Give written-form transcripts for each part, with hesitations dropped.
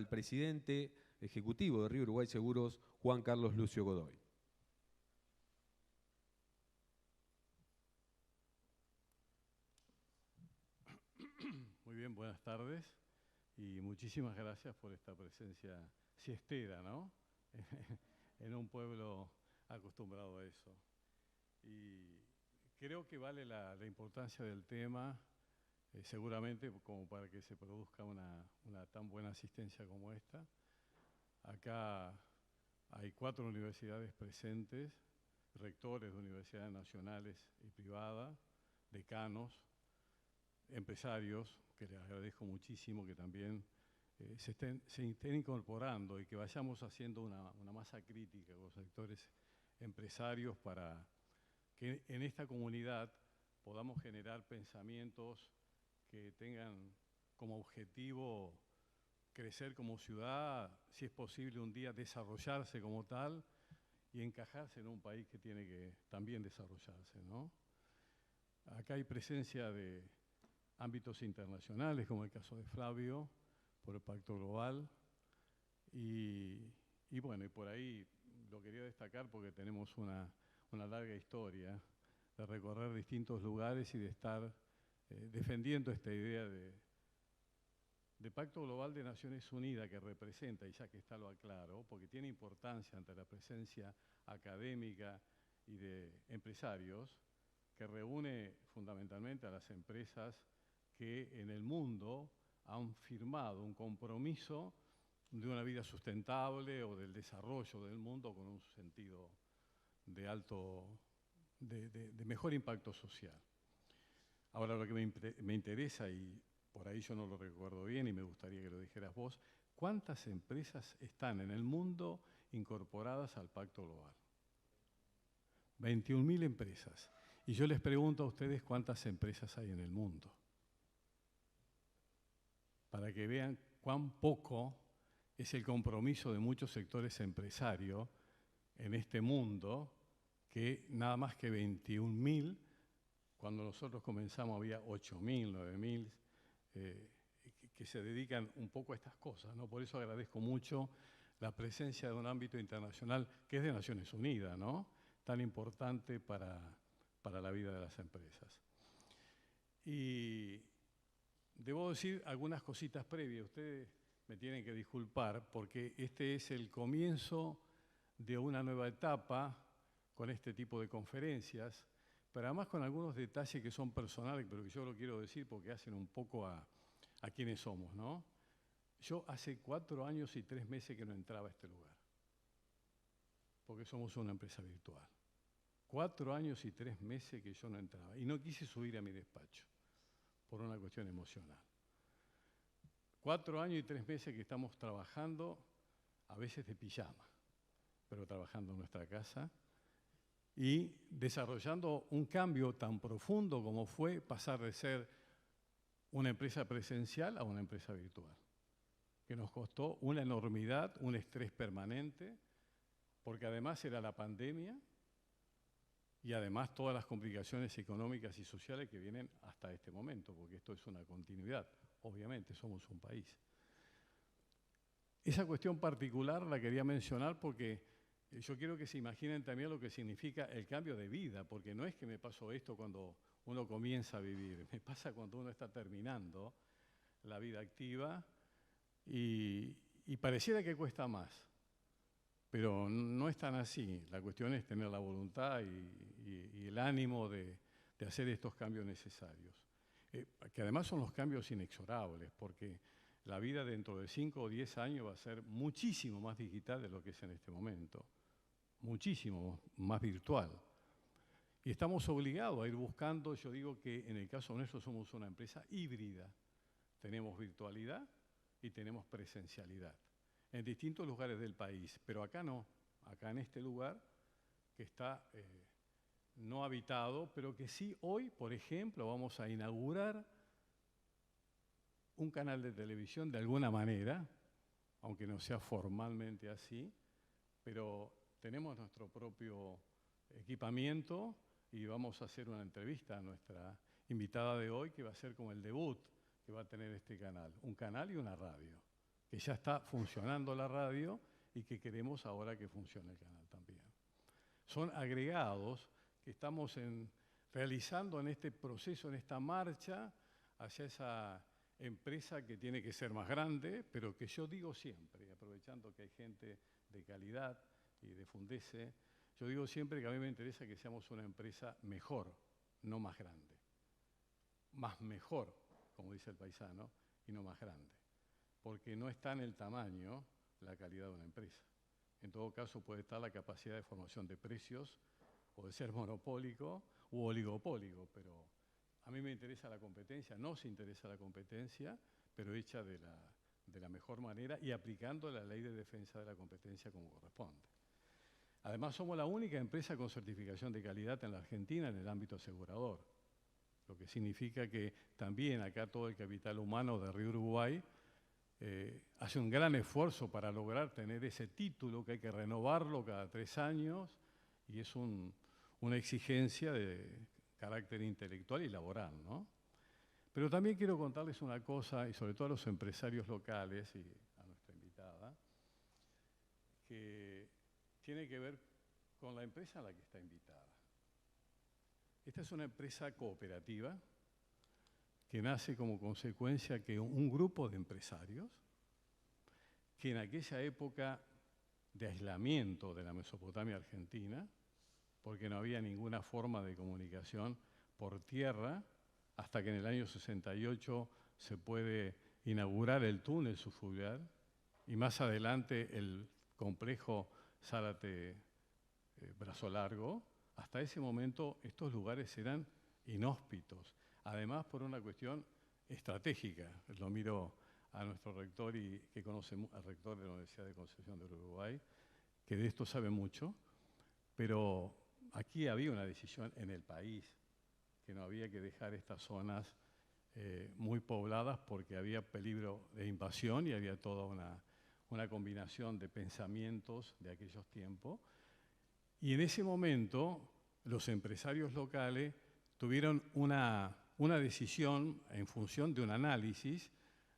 al presidente ejecutivo de Río Uruguay Seguros, Juan Carlos Lucio Godoy. Muy bien, buenas tardes y muchísimas gracias por esta presencia siestera, ¿no? En un pueblo acostumbrado a eso. Y creo que vale la importancia del tema, seguramente como para que se produzca una tan buena asistencia como esta. Acá hay 4 universidades presentes, rectores de universidades nacionales y privadas, decanos, empresarios, que les agradezco muchísimo que también se estén incorporando y que vayamos haciendo una masa crítica con los sectores empresarios para que en esta comunidad podamos generar pensamientos que tengan como objetivo crecer como ciudad, si es posible un día desarrollarse como tal y encajarse en un país que tiene que también desarrollarse, ¿no? Acá hay presencia de ámbitos internacionales, como el caso de Flavio, por el Pacto Global, y bueno, y por ahí lo quería destacar porque tenemos una larga historia de recorrer distintos lugares y de estar defendiendo esta idea de Pacto Global de Naciones Unidas que representa, y ya que está lo aclaro, porque tiene importancia ante la presencia académica y de empresarios, que reúne fundamentalmente a las empresas que en el mundo han firmado un compromiso de una vida sustentable o del desarrollo del mundo con un sentido de de mejor impacto social. Ahora lo que me interesa, y por ahí yo no lo recuerdo bien y me gustaría que lo dijeras vos, ¿cuántas empresas están en el mundo incorporadas al Pacto Global? 21.000 empresas. Y yo les pregunto a ustedes cuántas empresas hay en el mundo, para que vean cuán poco es el compromiso de muchos sectores empresarios en este mundo, que nada más que 21.000, cuando nosotros comenzamos había 8.000, 9.000, que se dedican un poco a estas cosas, ¿no? Por eso agradezco mucho la presencia de un ámbito internacional que es de Naciones Unidas, ¿no? Tan importante para la vida de las empresas. Y debo decir algunas cositas previas. Ustedes me tienen que disculpar porque este es el comienzo de una nueva etapa con este tipo de conferencias, pero además con algunos detalles que son personales, pero que yo lo quiero decir porque hacen un poco a quienes somos, ¿no? Yo hace 4 años y 3 meses que no entraba a este lugar, porque somos una empresa virtual. 4 años y 3 meses que yo no entraba y no quise subir a mi despacho por una cuestión emocional. 4 años y 3 meses que estamos trabajando, a veces de pijama, pero trabajando en nuestra casa y desarrollando un cambio tan profundo como fue pasar de ser una empresa presencial a una empresa virtual, que nos costó una enormidad, un estrés permanente, porque además era la pandemia y además todas las complicaciones económicas y sociales que vienen hasta este momento, porque esto es una continuidad, obviamente somos un país. Esa cuestión particular la quería mencionar porque yo quiero que se imaginen también lo que significa el cambio de vida, porque no es que me pasó esto cuando uno comienza a vivir, me pasa cuando uno está terminando la vida activa y pareciera que cuesta más, pero no es tan así. La cuestión es tener la voluntad y el ánimo de hacer estos cambios necesarios, que además son los cambios inexorables, porque la vida dentro de 5 o 10 años va a ser muchísimo más digital de lo que es en este momento, muchísimo más virtual. Y estamos obligados a ir buscando, yo digo que en el caso nuestro somos una empresa híbrida. Tenemos virtualidad y tenemos presencialidad en distintos lugares del país, pero acá no, acá en este lugar que está no habitado, pero que sí hoy, por ejemplo, vamos a inaugurar un canal de televisión de alguna manera, aunque no sea formalmente así, pero tenemos nuestro propio equipamiento y vamos a hacer una entrevista a nuestra invitada de hoy, que va a ser como el debut que va a tener este canal, un canal y una radio, que ya está funcionando la radio y que queremos ahora que funcione el canal también. Son agregados que estamos realizando en este proceso, en esta marcha hacia esa empresa que tiene que ser más grande, pero que yo digo siempre, aprovechando que hay gente de calidad y de Fundece, yo digo siempre que a mí me interesa que seamos una empresa mejor, no más grande. Más mejor, como dice el paisano, y no más grande. Porque no está en el tamaño la calidad de una empresa. En todo caso puede estar la capacidad de formación de precios, o de ser monopólico u oligopólico, pero a mí me interesa la competencia, nos interesa la competencia, pero hecha de la mejor manera y aplicando la ley de defensa de la competencia como corresponde. Además, somos la única empresa con certificación de calidad en la Argentina en el ámbito asegurador, lo que significa que también acá todo el capital humano de Río Uruguay hace un gran esfuerzo para lograr tener ese título que hay que renovarlo cada 3 años y es una exigencia de carácter intelectual y laboral, ¿no? Pero también quiero contarles una cosa, y sobre todo a los empresarios locales y a nuestra invitada, que tiene que ver con la empresa a la que está invitada. Esta es una empresa cooperativa que nace como consecuencia que un grupo de empresarios que en aquella época de aislamiento de la Mesopotamia argentina, porque no había ninguna forma de comunicación por tierra, hasta que en el año 68 se puede inaugurar el túnel subfluvial y más adelante el complejo Zárate-Brazo Largo. Hasta ese momento estos lugares eran inhóspitos, además por una cuestión estratégica. Lo miro a nuestro rector y que conoce al rector de la Universidad de Concepción del Uruguay, que de esto sabe mucho, pero aquí había una decisión en el país que no había que dejar estas zonas muy pobladas porque había peligro de invasión y había toda una combinación de pensamientos de aquellos tiempos. Y en ese momento los empresarios locales tuvieron una decisión en función de un análisis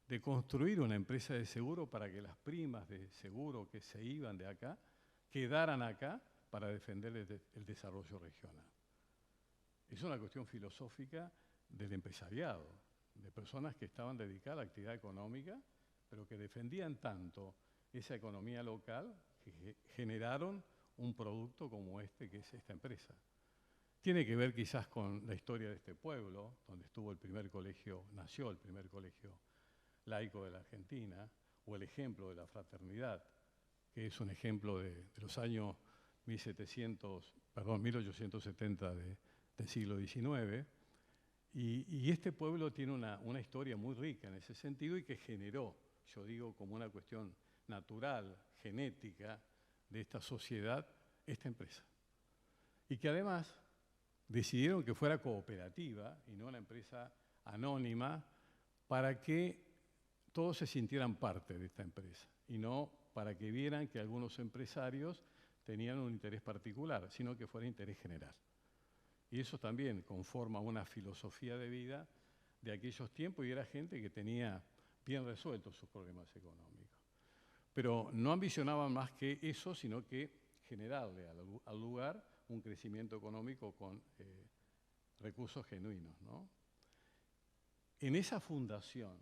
de construir una empresa de seguro para que las primas de seguro que se iban de acá quedaran acá para defender el desarrollo regional. Es una cuestión filosófica del empresariado, de personas que estaban dedicadas a la actividad económica, pero que defendían tanto esa economía local que generaron un producto como este, que es esta empresa. Tiene que ver quizás con la historia de este pueblo, donde estuvo el primer colegio, nació el primer colegio laico de la Argentina, o el ejemplo de la fraternidad, que es un ejemplo de los años 1870 del siglo XIX. Y este pueblo tiene una historia muy rica en ese sentido y que generó, yo digo, como una cuestión natural, genética de esta sociedad, esta empresa. Y que además decidieron que fuera cooperativa y no una empresa anónima para que todos se sintieran parte de esta empresa y no para que vieran que algunos empresarios tenían un interés particular, sino que fuera interés general. Y eso también conforma una filosofía de vida de aquellos tiempos y era gente que tenía bien resueltos sus problemas económicos. Pero no ambicionaban más que eso, sino que generarle al lugar un crecimiento económico con recursos genuinos, ¿no? En esa fundación,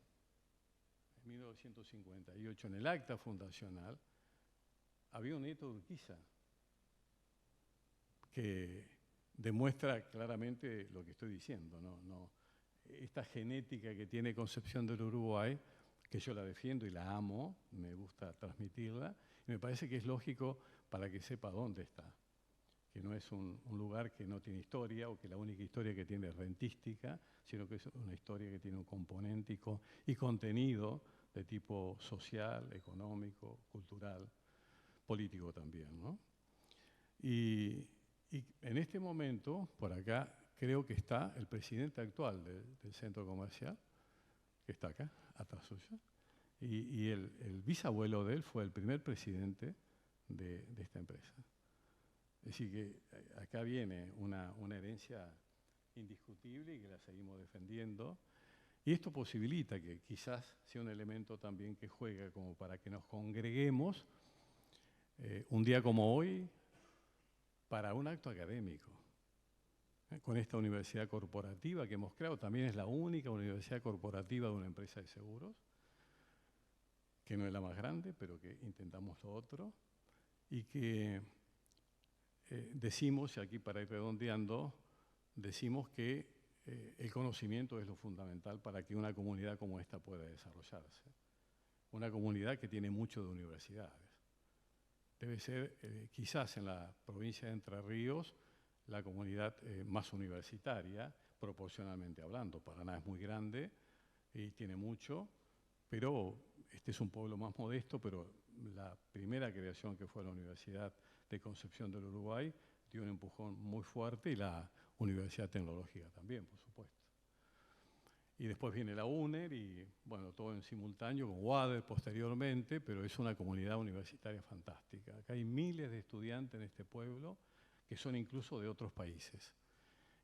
en 1958, en el acta fundacional, había un nieto de Urquiza que demuestra claramente lo que estoy diciendo, ¿no? Esta genética que tiene Concepción del Uruguay, que yo la defiendo y la amo, me gusta transmitirla, y me parece que es lógico para que sepa dónde está, que no es un lugar que no tiene historia o que la única historia que tiene es rentística, sino que es una historia que tiene un componente y contenido de tipo social, económico, cultural, político también, ¿no? Y en este momento, por acá, creo que está el presidente actual del centro comercial, que está acá, atrás suyo, y el bisabuelo de él fue el primer presidente de esta empresa. Es decir, que acá viene una herencia indiscutible y que la seguimos defendiendo. Y esto posibilita que quizás sea un elemento también que juega como para que nos congreguemos un día como hoy para un acto académico. Con esta universidad corporativa que hemos creado, también es la única universidad corporativa de una empresa de seguros, que no es la más grande, pero que intentamos lo otro, y que decimos, y aquí para ir redondeando, decimos que el conocimiento es lo fundamental para que una comunidad como esta pueda desarrollarse. Una comunidad que tiene mucho de universidades. Debe ser, quizás en la provincia de Entre Ríos, la comunidad más universitaria, proporcionalmente hablando. Paraná es muy grande y tiene mucho, pero este es un pueblo más modesto, pero la primera creación que fue la Universidad de Concepción del Uruguay dio un empujón muy fuerte y la Universidad Tecnológica también, por supuesto. Y después viene la UNER y, bueno, todo en simultáneo, con UADER posteriormente, pero es una comunidad universitaria fantástica. Acá hay miles de estudiantes en este pueblo que son incluso de otros países.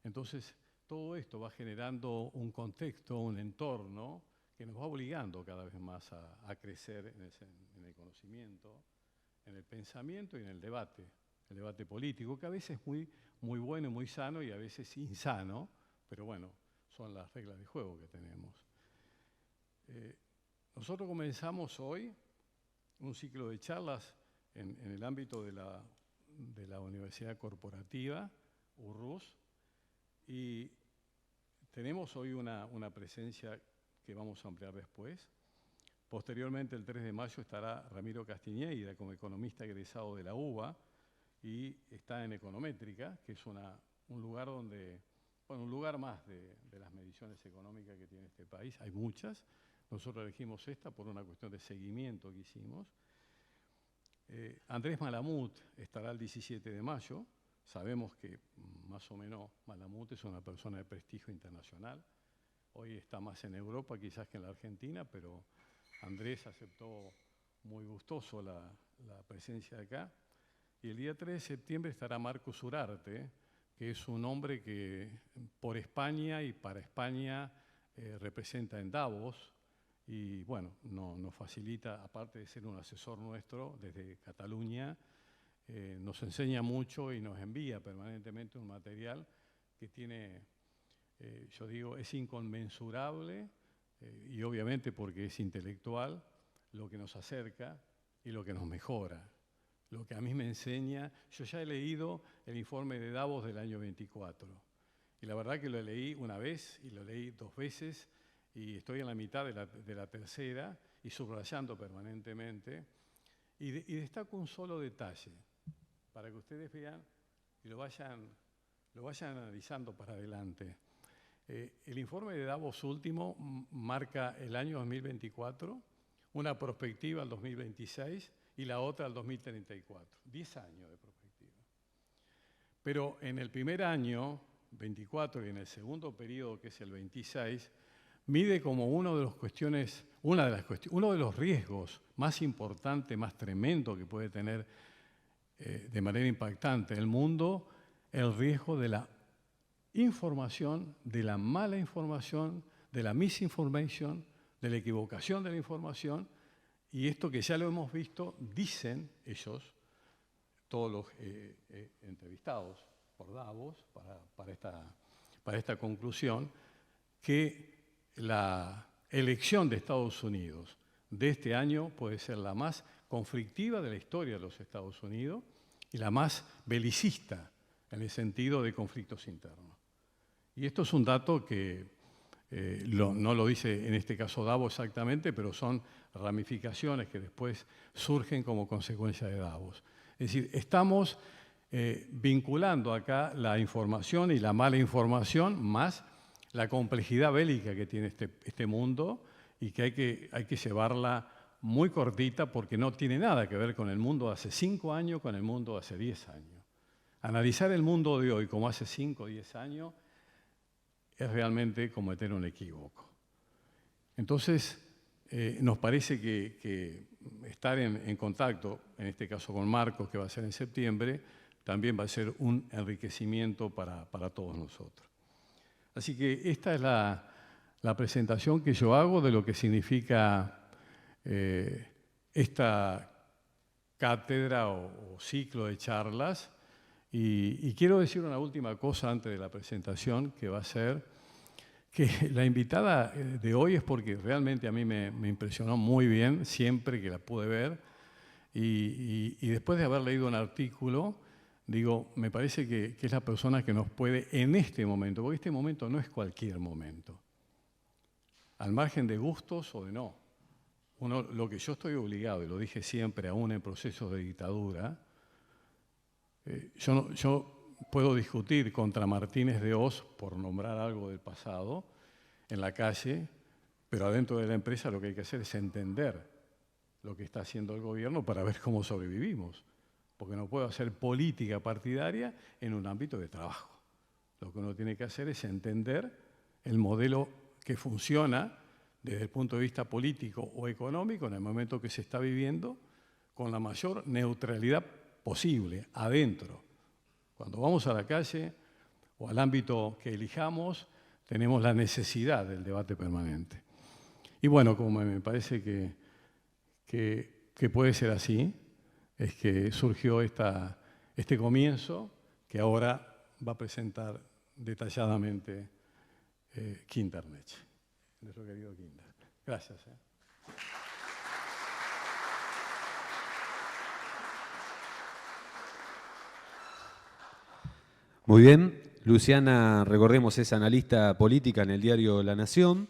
Entonces, todo esto va generando un contexto, un entorno que nos va obligando cada vez más a crecer en el conocimiento, en el pensamiento y en el debate político, que a veces es muy bueno y muy sano y a veces insano, pero bueno, son las reglas de juego que tenemos. Nosotros comenzamos hoy un ciclo de charlas en el ámbito de la Universidad Corporativa, URRUS, y tenemos hoy una presencia que vamos a ampliar después. Posteriormente, el 3 de mayo, estará Ramiro Castiñeira como economista egresado de la UBA y está en Econométrica, que es un lugar donde, bueno, un lugar más de las mediciones económicas que tiene este país. Hay muchas. Nosotros elegimos esta por una cuestión de seguimiento que hicimos. Andrés Malamud estará el 17 de mayo. Sabemos que más o menos Malamud es una persona de prestigio internacional. Hoy está más en Europa quizás que en la Argentina, pero Andrés aceptó muy gustoso la presencia de acá. Y el día 3 de septiembre estará Marcos Urarte, que es un hombre que por España y para España representa en Davos. Y bueno, nos facilita, aparte de ser un asesor nuestro desde Cataluña, nos enseña mucho y nos envía permanentemente un material que tiene, yo digo, es inconmensurable y obviamente porque es intelectual, lo que nos acerca y lo que nos mejora. Lo que a mí me enseña, yo ya he leído el informe de Davos del año 24 y la verdad que lo leí una vez y lo leí 2 veces y estoy en la mitad de la tercera y subrayando permanentemente y destaco un solo detalle para que ustedes vean y lo vayan analizando para adelante. El informe de Davos último marca el año 2024, una perspectiva al 2026 y la otra al 2034. 10 años de perspectiva. Pero en el primer año, 24, y en el segundo periodo, que es el 26, mide como uno de los riesgos más importantes, más tremendo que puede tener de manera impactante el mundo, el riesgo de la información, de la mala información, de la misinformation, de la equivocación de la información, y esto que ya lo hemos visto, dicen ellos, todos los entrevistados por Davos para esta conclusión, que la elección de Estados Unidos de este año puede ser la más conflictiva de la historia de los Estados Unidos y la más belicista en el sentido de conflictos internos. Y esto es un dato que no lo dice en este caso Davos exactamente, pero son ramificaciones que después surgen como consecuencia de Davos. Es decir, estamos vinculando acá la información y la mala información más la complejidad bélica que tiene este mundo y que hay que llevarla muy cortita porque no tiene nada que ver con el mundo de hace 5 años, con el mundo de hace 10 años. Analizar el mundo de hoy como hace 5 o 10 años es realmente cometer un equívoco. Entonces, nos parece que estar en contacto, en este caso con Marcos, que va a ser en septiembre, también va a ser un enriquecimiento para todos nosotros. Así que esta es la presentación que yo hago de lo que significa esta cátedra o ciclo de charlas. Y quiero decir una última cosa antes de la presentación, que va a ser que la invitada de hoy es porque realmente a mí me impresionó muy bien siempre que la pude ver. Y después de haber leído un artículo, digo, me parece que es la persona que nos puede en este momento, porque este momento no es cualquier momento, al margen de gustos o de no. Lo que yo estoy obligado, y lo dije siempre, aún en procesos de dictadura, yo puedo discutir contra Martínez de Oz por nombrar algo del pasado en la calle, pero adentro de la empresa lo que hay que hacer es entender lo que está haciendo el gobierno para ver cómo sobrevivimos, porque no puedo hacer política partidaria en un ámbito de trabajo. Lo que uno tiene que hacer es entender el modelo que funciona desde el punto de vista político o económico en el momento que se está viviendo con la mayor neutralidad posible, adentro. Cuando vamos a la calle o al ámbito que elijamos, tenemos la necesidad del debate permanente. Y bueno, como me parece que puede ser así, es que surgió este comienzo que ahora va a presentar detalladamente Quinternet, nuestro querido Quinter. Gracias. Muy bien, Luciana, recordemos, es analista política en el diario La Nación.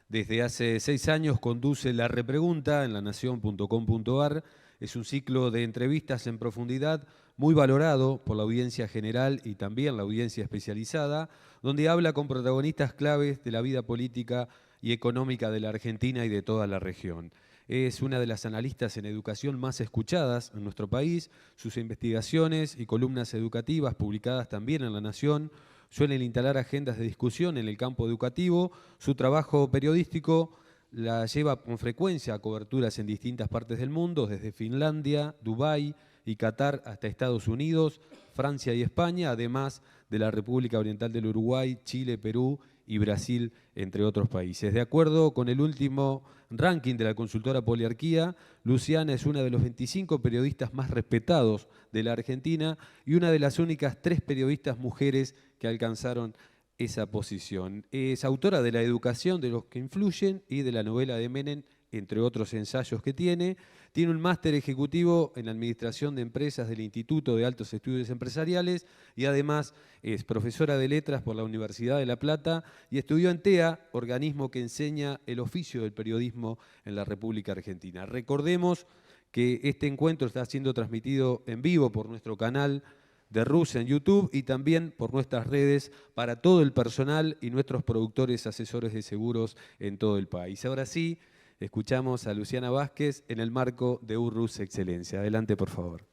Desde hace 6 años conduce La Repregunta en lanacion.com.ar. Es un ciclo de entrevistas en profundidad muy valorado por la audiencia general y también la audiencia especializada, donde habla con protagonistas claves de la vida política y económica de la Argentina y de toda la región. Es una de las analistas en educación más escuchadas en nuestro país. Sus investigaciones y columnas educativas, publicadas también en La Nación, suelen instalar agendas de discusión en el campo educativo. Su trabajo periodístico la lleva con frecuencia a coberturas en distintas partes del mundo, desde Finlandia, Dubái y Qatar hasta Estados Unidos, Francia y España, además de la República Oriental del Uruguay, Chile, Perú y Brasil, entre otros países. De acuerdo con el último ranking de la consultora Poliarquía, Luciana es una de los 25 periodistas más respetados de la Argentina y una de las únicas 3 periodistas mujeres que alcanzaron esa posición. Es autora de La educación de los que influyen y de la novela de Menem, entre otros ensayos que tiene. Tiene un máster ejecutivo en Administración de Empresas del Instituto de Altos Estudios Empresariales y además es profesora de Letras por la Universidad de La Plata y estudió en TEA, organismo que enseña el oficio del periodismo en la República Argentina. Recordemos que este encuentro está siendo transmitido en vivo por nuestro canal de RUS en YouTube y también por nuestras redes para todo el personal y nuestros productores asesores de seguros en todo el país. Ahora sí, escuchamos a Luciana Vázquez en el marco de URUS Excelencia. Adelante, por favor.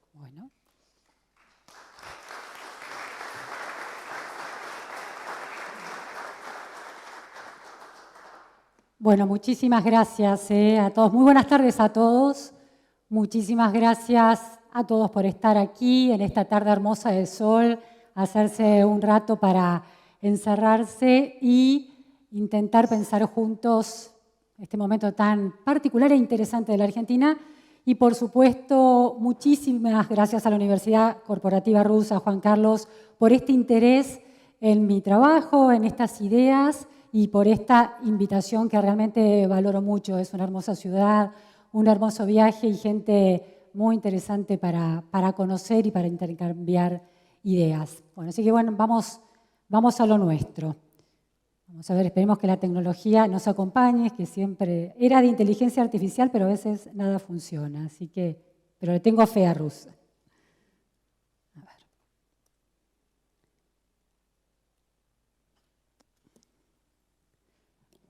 Bueno, muchísimas gracias a todos. Muy buenas tardes a todos. Muchísimas gracias a todos por estar aquí en esta tarde hermosa de sol, hacerse un rato para encerrarse y intentar pensar juntos este momento tan particular e interesante de la Argentina. Y por supuesto, muchísimas gracias a la Universidad Corporativa RUS, a Juan Carlos, por este interés en mi trabajo, en estas ideas y por esta invitación que realmente valoro mucho. Es una hermosa ciudad, un hermoso viaje y gente muy interesante para conocer y para intercambiar ideas. Bueno, así que bueno, vamos a lo nuestro. Vamos a ver, esperemos que la tecnología nos acompañe, que siempre era de inteligencia artificial, pero a veces nada funciona. Así que, pero le tengo fe a RUS. A ver.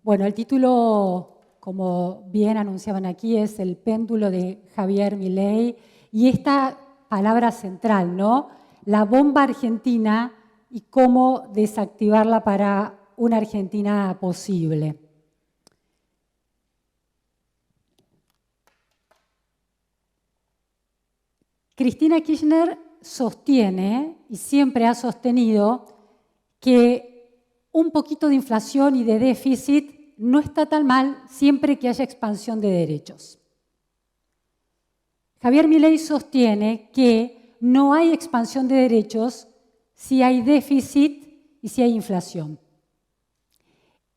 Bueno, el título, como bien anunciaban aquí, es El péndulo de Javier Milei. Y esta palabra central, ¿no? La bomba argentina y cómo desactivarla para una Argentina posible. Cristina Kirchner sostiene, y siempre ha sostenido, que un poquito de inflación y de déficit no está tan mal siempre que haya expansión de derechos. Javier Milei sostiene que no hay expansión de derechos si hay déficit y si hay inflación.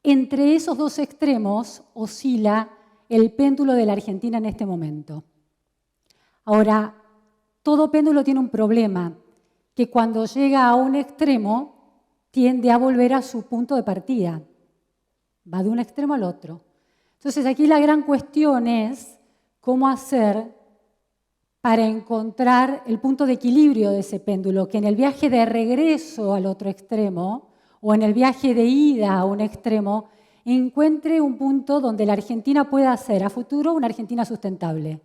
Entre esos dos extremos oscila el péndulo de la Argentina en este momento. Ahora, todo péndulo tiene un problema, que cuando llega a un extremo tiende a volver a su punto de partida. Va de un extremo al otro. Entonces, aquí la gran cuestión es cómo hacer para encontrar el punto de equilibrio de ese péndulo, que en el viaje de regreso al otro extremo o en el viaje de ida a un extremo encuentre un punto donde la Argentina pueda ser a futuro una Argentina sustentable.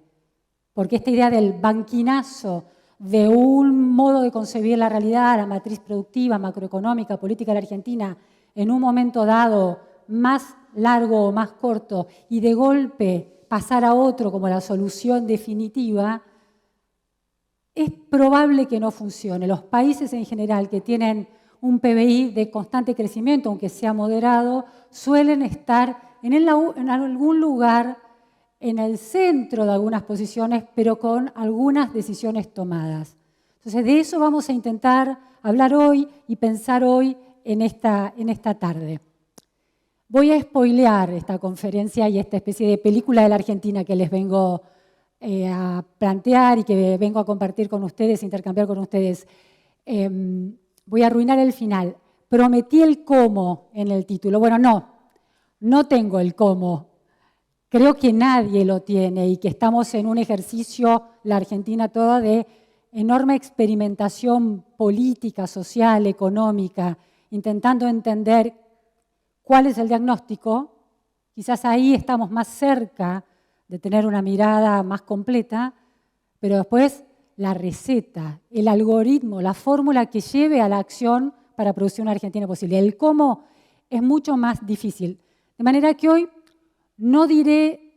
Porque esta idea del banquinazo, de un modo de concebir la realidad, la matriz productiva, macroeconómica, política de la Argentina, en un momento dado más largo o más corto, y de golpe pasar a otro como la solución definitiva, es probable que no funcione. Los países en general que tienen un PBI de constante crecimiento, aunque sea moderado, suelen estar en algún lugar en el centro de algunas posiciones, pero con algunas decisiones tomadas. Entonces, de eso vamos a intentar hablar hoy y pensar hoy en esta tarde. Voy a spoilear esta conferencia y esta especie de película de la Argentina que les vengo a plantear y que vengo a compartir con ustedes, intercambiar con ustedes. Voy a arruinar el final. Prometí el cómo en el título. Bueno, no tengo el cómo. Creo que nadie lo tiene y que estamos en un ejercicio, la Argentina toda, de enorme experimentación política, social, económica, intentando entender cuál es el diagnóstico. Quizás ahí estamos más cerca de tener una mirada más completa, pero después la receta, el algoritmo, la fórmula que lleve a la acción para producir una Argentina posible. El cómo es mucho más difícil. De manera que hoy no diré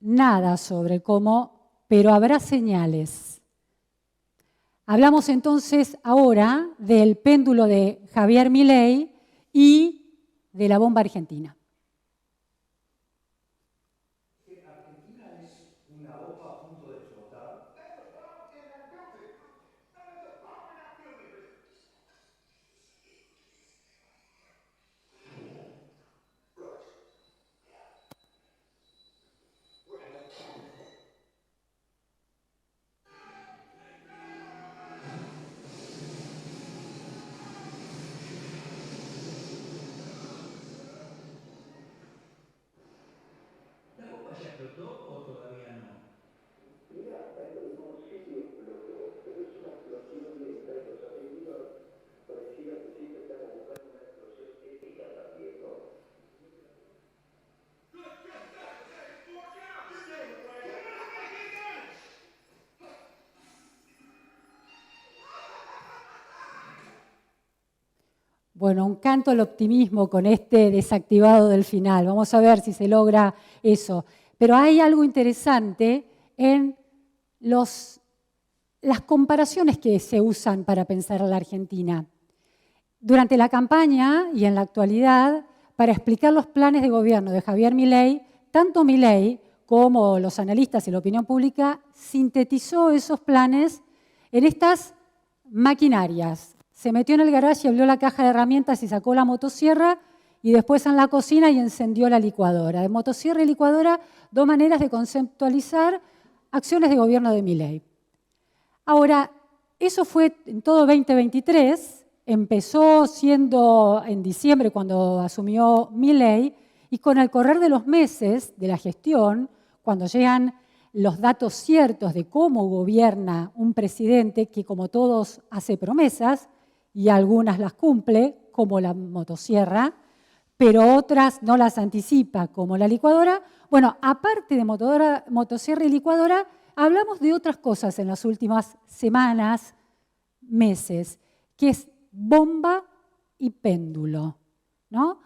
nada sobre cómo, pero habrá señales. Hablamos entonces ahora del péndulo de Javier Milei y de la bomba argentina. Bueno, un canto al optimismo con este desactivado del final. Vamos a ver si se logra eso. Pero hay algo interesante en las comparaciones que se usan para pensar a la Argentina. Durante la campaña y en la actualidad, para explicar los planes de gobierno de Javier Milei, tanto Milei como los analistas y la opinión pública sintetizó esos planes en estas maquinarias. Se metió en el garaje y abrió la caja de herramientas y sacó la motosierra y después en la cocina y encendió la licuadora. De motosierra y licuadora, dos maneras de conceptualizar acciones de gobierno de Milei. Ahora, eso fue en todo 2023, empezó siendo en diciembre cuando asumió Milei y con el correr de los meses de la gestión, cuando llegan los datos ciertos de cómo gobierna un presidente que, como todos, hace promesas, y algunas las cumple, como la motosierra, pero otras no las anticipa, como la licuadora. Bueno, aparte de motosierra y licuadora, hablamos de otras cosas en las últimas semanas, meses, que es bomba y péndulo, ¿no?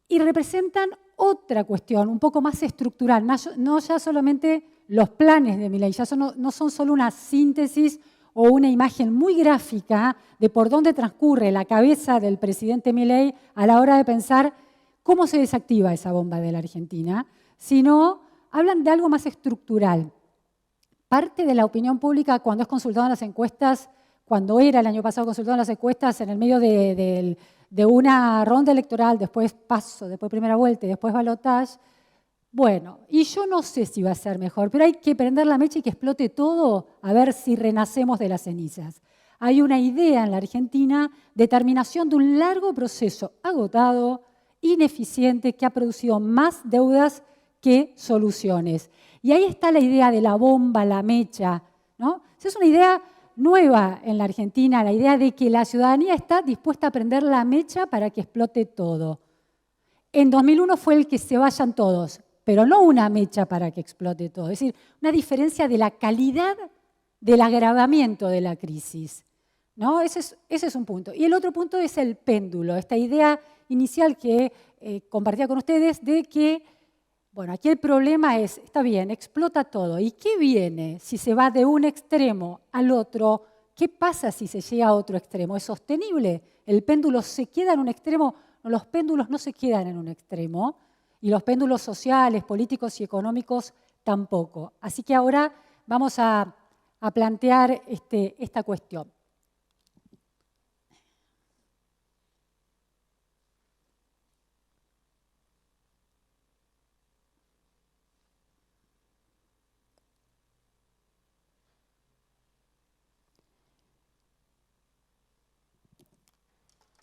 Y representan otra cuestión, un poco más estructural, no ya solamente los planes de Milei, ya no son solo una síntesis o una imagen muy gráfica de por dónde transcurre la cabeza del presidente Milei a la hora de pensar cómo se desactiva esa bomba de la Argentina, sino hablan de algo más estructural. Parte de la opinión pública cuando es consultada en las encuestas, cuando era el año pasado consultado en las encuestas en el medio de una ronda electoral, después paso, después primera vuelta y después balotaje, bueno, y yo no sé si va a ser mejor, pero hay que prender la mecha y que explote todo a ver si renacemos de las cenizas. Hay una idea en la Argentina de terminación de un largo proceso agotado, ineficiente, que ha producido más deudas que soluciones. Y ahí está la idea de la bomba, la mecha, ¿no? Es una idea nueva en la Argentina, la idea de que la ciudadanía está dispuesta a prender la mecha para que explote todo. En 2001 fue el que se vayan todos, pero no una mecha para que explote todo. Es decir, una diferencia de la calidad del agravamiento de la crisis, ¿no? Ese es un punto. Y el otro punto es el péndulo, esta idea inicial que compartía con ustedes de que, bueno, aquí el problema es, está bien, explota todo. ¿Y qué viene si se va de un extremo al otro? ¿Qué pasa si se llega a otro extremo? ¿Es sostenible? ¿El péndulo se queda en un extremo? No, los péndulos no se quedan en un extremo. Y los péndulos sociales, políticos y económicos tampoco. Así que ahora vamos a plantear esta cuestión.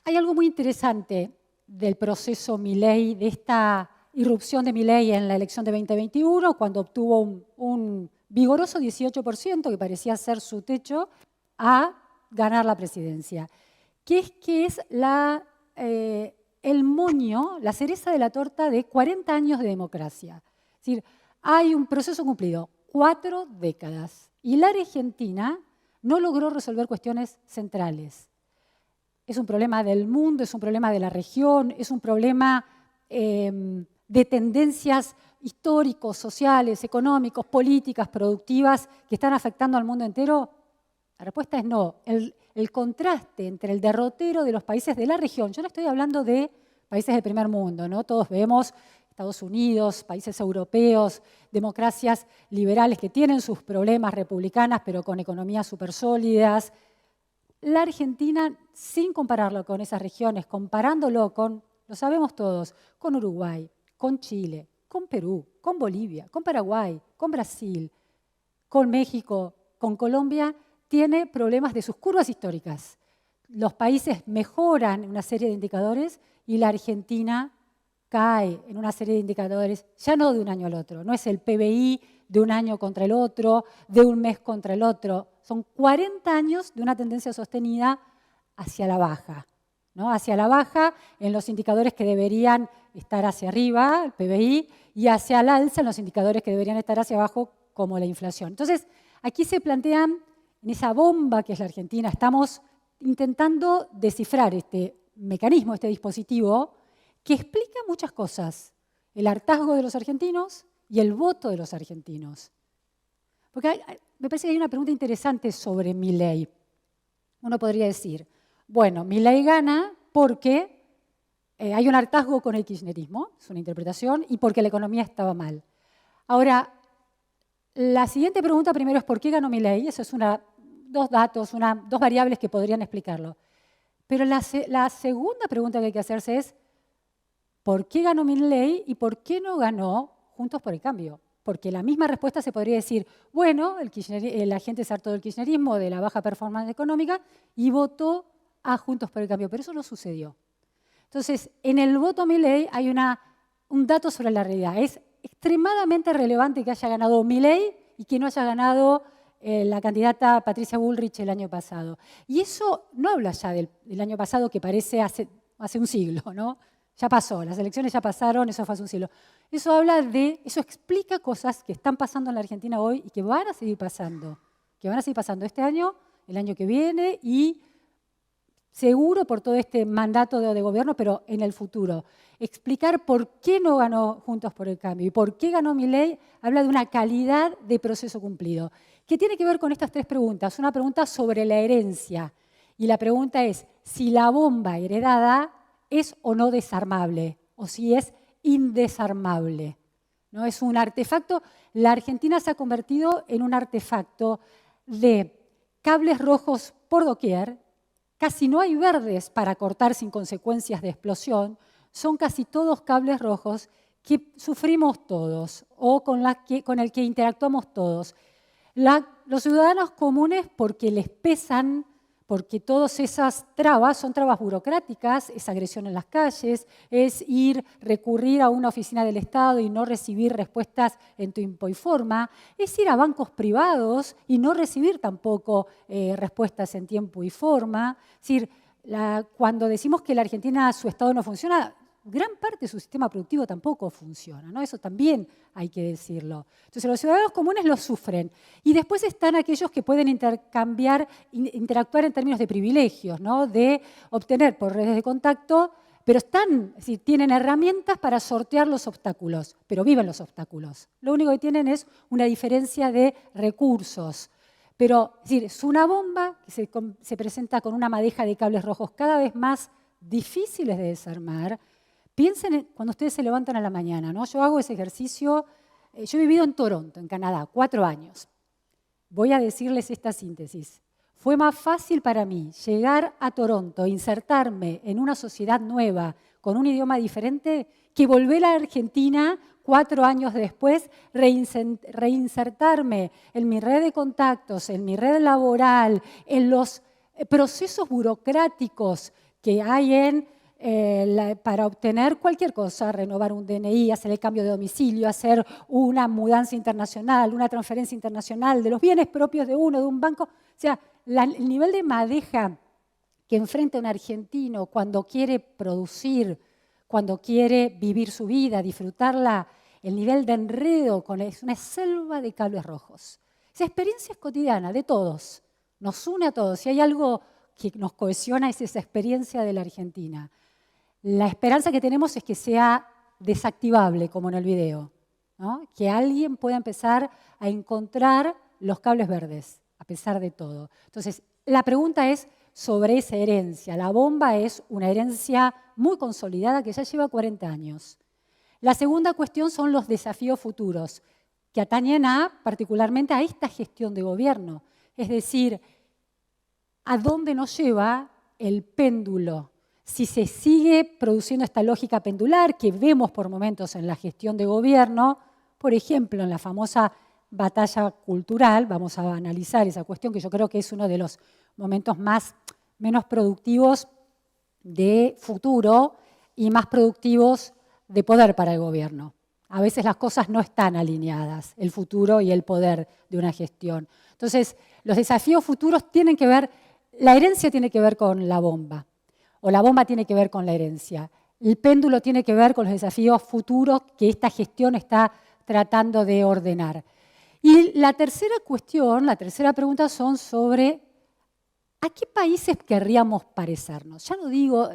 Hay algo muy interesante del proceso Milei, de esta irrupción de Milei en la elección de 2021, cuando obtuvo un vigoroso 18%, que parecía ser su techo, a ganar la presidencia. Que es el moño, la cereza de la torta de 40 años de democracia. Es decir, hay un proceso cumplido, 4 décadas, y la Argentina no logró resolver cuestiones centrales. Es un problema del mundo, es un problema de la región, es un problema de tendencias históricos, sociales, económicos, políticas, productivas que están afectando al mundo entero. La respuesta es no. El contraste entre el derrotero de los países de la región, yo no estoy hablando de países del primer mundo, ¿no? Todos vemos Estados Unidos, países europeos, democracias liberales que tienen sus problemas, republicanas, pero con economías súper sólidas. La Argentina, sin compararlo con esas regiones, comparándolo con, lo sabemos todos, con Uruguay, con Chile, con Perú, con Bolivia, con Paraguay, con Brasil, con México, con Colombia, tiene problemas de sus curvas históricas. Los países mejoran en una serie de indicadores y la Argentina cae en una serie de indicadores, ya no de un año al otro, no es el PBI de un año contra el otro, de un mes contra el otro. Son 40 años de una tendencia sostenida hacia la baja, ¿no? Hacia la baja en los indicadores que deberían estar hacia arriba, el PBI, y hacia el alza en los indicadores que deberían estar hacia abajo, como la inflación. Entonces, aquí se plantean, en esa bomba que es la Argentina, estamos intentando descifrar este mecanismo, este dispositivo, que explica muchas cosas. El hartazgo de los argentinos y el voto de los argentinos. Porque me parece que hay una pregunta interesante sobre Milei. Uno podría decir, bueno, Milei gana porque hay un hartazgo con el kirchnerismo, es una interpretación, y porque la economía estaba mal. Ahora, la siguiente pregunta primero es ¿por qué ganó Milei? Eso es dos variables que podrían explicarlo. Pero la segunda pregunta que hay que hacerse es ¿por qué ganó Milei y por qué no ganó Juntos por el Cambio? Porque la misma respuesta se podría decir, bueno, la gente se hartó del kirchnerismo, de la baja performance económica, y votó a Juntos por el Cambio, pero eso no sucedió. Entonces, en el voto Milei hay un dato sobre la realidad. Es extremadamente relevante que haya ganado Milei y que no haya ganado la candidata Patricia Bullrich el año pasado. Y eso no habla ya del año pasado, que parece hace un siglo, ¿no? Ya pasó, las elecciones ya pasaron, eso fue hace un siglo. Eso explica cosas que están pasando en la Argentina hoy y que van a seguir pasando. Que van a seguir pasando este año, el año que viene y seguro por todo este mandato de gobierno, pero en el futuro. Explicar por qué no ganó Juntos por el Cambio y por qué ganó Milei habla de una calidad de proceso cumplido. ¿Qué tiene que ver con estas tres preguntas? Una pregunta sobre la herencia. Y la pregunta es si la bomba heredada es o no desarmable. o si es indesarmable, ¿no? Es un artefacto. La Argentina se ha convertido en un artefacto de cables rojos por doquier. Casi no hay verdes para cortar sin consecuencias de explosión. Son casi todos cables rojos que sufrimos todos o con el que interactuamos todos. Los ciudadanos comunes porque les pesan, porque todas esas trabas son trabas burocráticas, es agresión en las calles, es recurrir a una oficina del Estado y no recibir respuestas en tiempo y forma, es ir a bancos privados y no recibir tampoco respuestas en tiempo y forma. Es decir, cuando decimos que la Argentina, su Estado no funciona, gran parte de su sistema productivo tampoco funciona, ¿no? Eso también hay que decirlo. Entonces, los ciudadanos comunes lo sufren. Y después están aquellos que pueden interactuar en términos de privilegios, ¿no? De obtener por redes de contacto, pero tienen herramientas para sortear los obstáculos, pero viven los obstáculos. Lo único que tienen es una diferencia de recursos. Pero es una bomba que se presenta con una madeja de cables rojos cada vez más difíciles de desarmar. Piensen cuando ustedes se levantan a la mañana, ¿no? Yo hago ese ejercicio, yo he vivido en Toronto, en Canadá, 4 años. Voy a decirles esta síntesis. Fue más fácil para mí llegar a Toronto, insertarme en una sociedad nueva, con un idioma diferente, que volver a Argentina 4 años después, reinsertarme en mi red de contactos, en mi red laboral, en los procesos burocráticos que hay para obtener cualquier cosa, renovar un DNI, hacer el cambio de domicilio, hacer una mudanza internacional, una transferencia internacional de los bienes propios de un banco. O sea, el nivel de madeja que enfrenta un argentino cuando quiere producir, cuando quiere vivir su vida, disfrutarla, el nivel de enredo es una selva de cables rojos. Esa experiencia es cotidiana de todos, nos une a todos. Si hay algo que nos cohesiona es esa experiencia de la Argentina. La esperanza que tenemos es que sea desactivable, como en el video, ¿no? Que alguien pueda empezar a encontrar los cables verdes, a pesar de todo. Entonces, la pregunta es sobre esa herencia. La bomba es una herencia muy consolidada que ya lleva 40 años. La segunda cuestión son los desafíos futuros, que atañen particularmente a esta gestión de gobierno. Es decir, ¿a dónde nos lleva el péndulo? Si se sigue produciendo esta lógica pendular que vemos por momentos en la gestión de gobierno, por ejemplo, en la famosa batalla cultural, vamos a analizar esa cuestión que yo creo que es uno de los momentos menos productivos de futuro y más productivos de poder para el gobierno. A veces las cosas no están alineadas, el futuro y el poder de una gestión. Entonces, los desafíos futuros tienen que ver, la herencia tiene que ver con la bomba, o la bomba tiene que ver con la herencia. El péndulo tiene que ver con los desafíos futuros que esta gestión está tratando de ordenar. Y la tercera cuestión, la tercera pregunta son sobre ¿a qué países querríamos parecernos? Ya no digo,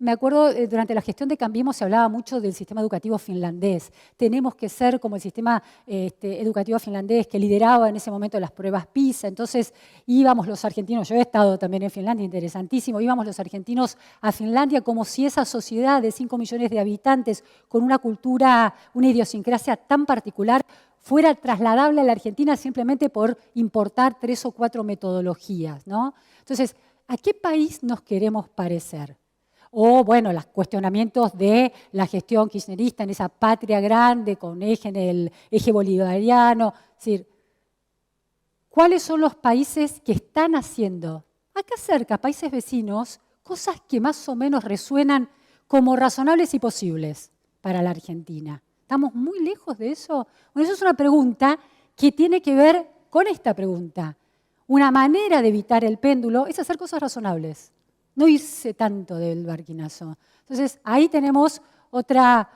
me acuerdo durante la gestión de Cambiemos se hablaba mucho del sistema educativo finlandés. Tenemos que ser como el sistema educativo finlandés que lideraba en ese momento las pruebas PISA. Entonces íbamos los argentinos, yo he estado también en Finlandia, interesantísimo, íbamos los argentinos a Finlandia como si esa sociedad de 5 millones de habitantes con una cultura, una idiosincrasia tan particular fuera trasladable a la Argentina simplemente por importar 3 o 4 metodologías, ¿no? Entonces, ¿a qué país nos queremos parecer? O, bueno, los cuestionamientos de la gestión kirchnerista en esa patria grande con eje en el eje bolivariano. Es decir, ¿cuáles son los países que están haciendo, acá cerca, países vecinos, cosas que más o menos resuenan como razonables y posibles para la Argentina? ¿Estamos muy lejos de eso? Bueno, eso es una pregunta que tiene que ver con esta pregunta. Una manera de evitar el péndulo es hacer cosas razonables. No irse tanto del barquinazo. Entonces, ahí tenemos otra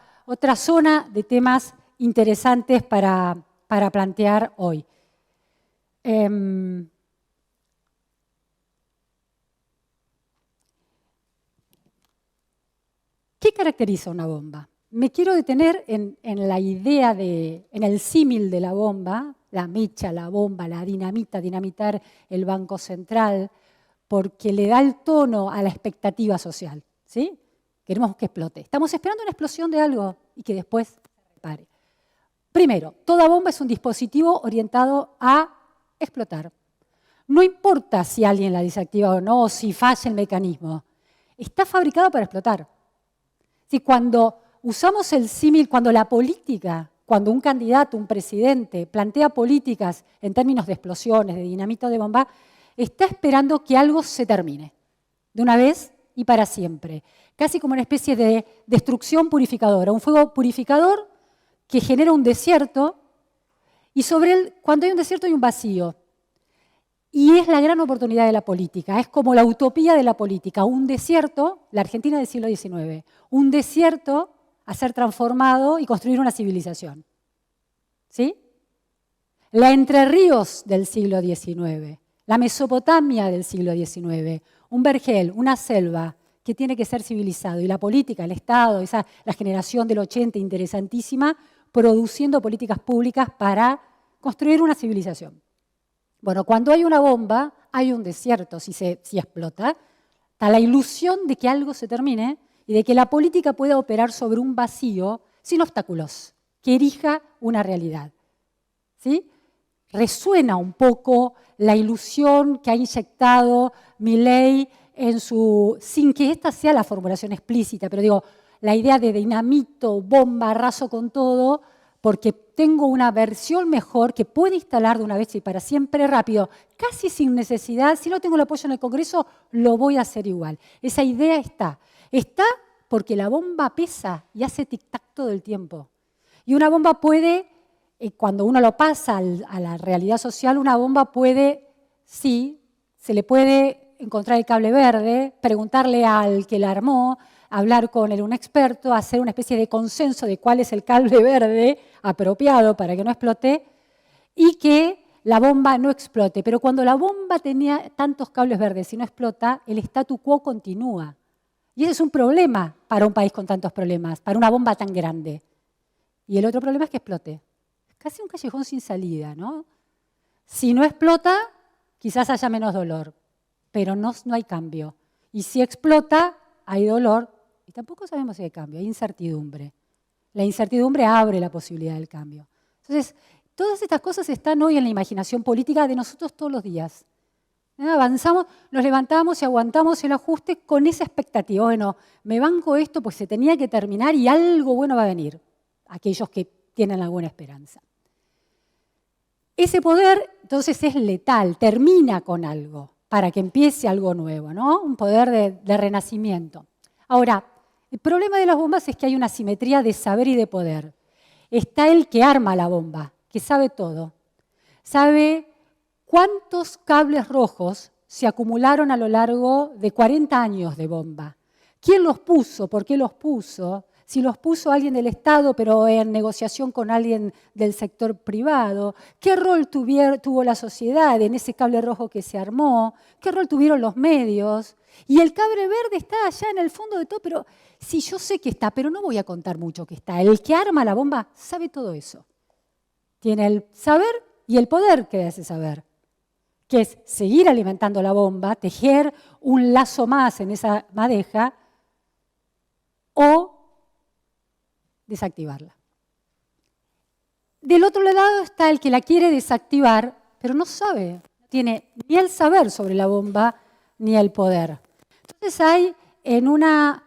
zona de temas interesantes para plantear hoy. ¿Qué caracteriza una bomba? Me quiero detener en la idea en el símil de la bomba, la mecha, la bomba, la dinamita, dinamitar el Banco Central, porque le da el tono a la expectativa social, ¿sí? Queremos que explote. Estamos esperando una explosión de algo y que después se repare. Primero, toda bomba es un dispositivo orientado a explotar. No importa si alguien la desactiva o no, o si falla el mecanismo. Está fabricado para explotar. Si cuando usamos el símil, cuando la política, cuando un candidato, un presidente, plantea políticas en términos de explosiones, de dinamita, de bomba, está esperando que algo se termine, de una vez y para siempre. Casi como una especie de destrucción purificadora, un fuego purificador que genera un desierto, y sobre él, cuando hay un desierto hay un vacío. Y es la gran oportunidad de la política, es como la utopía de la política, un desierto, la Argentina del siglo XIX, un desierto a ser transformado y construir una civilización. ¿Sí? La Entre Ríos del siglo XIX, la Mesopotamia del siglo XIX, un vergel, una selva que tiene que ser civilizado, y la política, el Estado, la generación del 80 interesantísima, produciendo políticas públicas para construir una civilización. Bueno, cuando hay una bomba, hay un desierto, si explota, está la ilusión de que algo se termine y de que la política pueda operar sobre un vacío sin obstáculos, que erija una realidad. ¿Sí? Resuena un poco la ilusión que ha inyectado Milei sin que esta sea la formulación explícita, pero digo, la idea de dinamito, bomba, arraso con todo, porque tengo una versión mejor que puede instalar de una vez y para siempre rápido, casi sin necesidad. Si no tengo el apoyo en el Congreso, lo voy a hacer igual. Esa idea está. Está porque la bomba pesa y hace tic-tac todo el tiempo. Y una bomba puede, cuando uno lo pasa a la realidad social, una bomba puede, sí, se le puede encontrar el cable verde, preguntarle al que la armó, hablar con un experto, hacer una especie de consenso de cuál es el cable verde apropiado para que no explote y que la bomba no explote. Pero cuando la bomba tenía tantos cables verdes y no explota, el statu quo continúa. Y ese es un problema para un país con tantos problemas, para una bomba tan grande. Y el otro problema es que explote. Es casi un callejón sin salida, ¿no? Si no explota, quizás haya menos dolor, pero no hay cambio. Y si explota, hay dolor, y tampoco sabemos si hay cambio, hay incertidumbre. La incertidumbre abre la posibilidad del cambio. Entonces, todas estas cosas están hoy en la imaginación política de nosotros todos los días. Avanzamos, nos levantamos y aguantamos el ajuste con esa expectativa. Bueno, me banco esto pues se tenía que terminar y algo bueno va a venir. Aquellos que tienen alguna esperanza. Ese poder, entonces, es letal, termina con algo para que empiece algo nuevo, ¿no? Un poder de renacimiento. Ahora, el problema de las bombas es que hay una asimetría de saber y de poder. Está el que arma la bomba, que sabe todo. Sabe cuántos cables rojos se acumularon a lo largo de 40 años de bomba. ¿Quién los puso? ¿Por qué los puso? Si los puso alguien del Estado, pero en negociación con alguien del sector privado. ¿Qué rol tuvo la sociedad en ese cable rojo que se armó? ¿Qué rol tuvieron los medios? Y el cable verde está allá en el fondo de todo, pero sí, yo sé que está, pero no voy a contar mucho que está. El que arma la bomba sabe todo eso. Tiene el saber y el poder que da ese saber, que es seguir alimentando la bomba, tejer un lazo más en esa madeja o desactivarla. Del otro lado está el que la quiere desactivar, pero no sabe, no tiene ni el saber sobre la bomba ni el poder. Entonces hay en una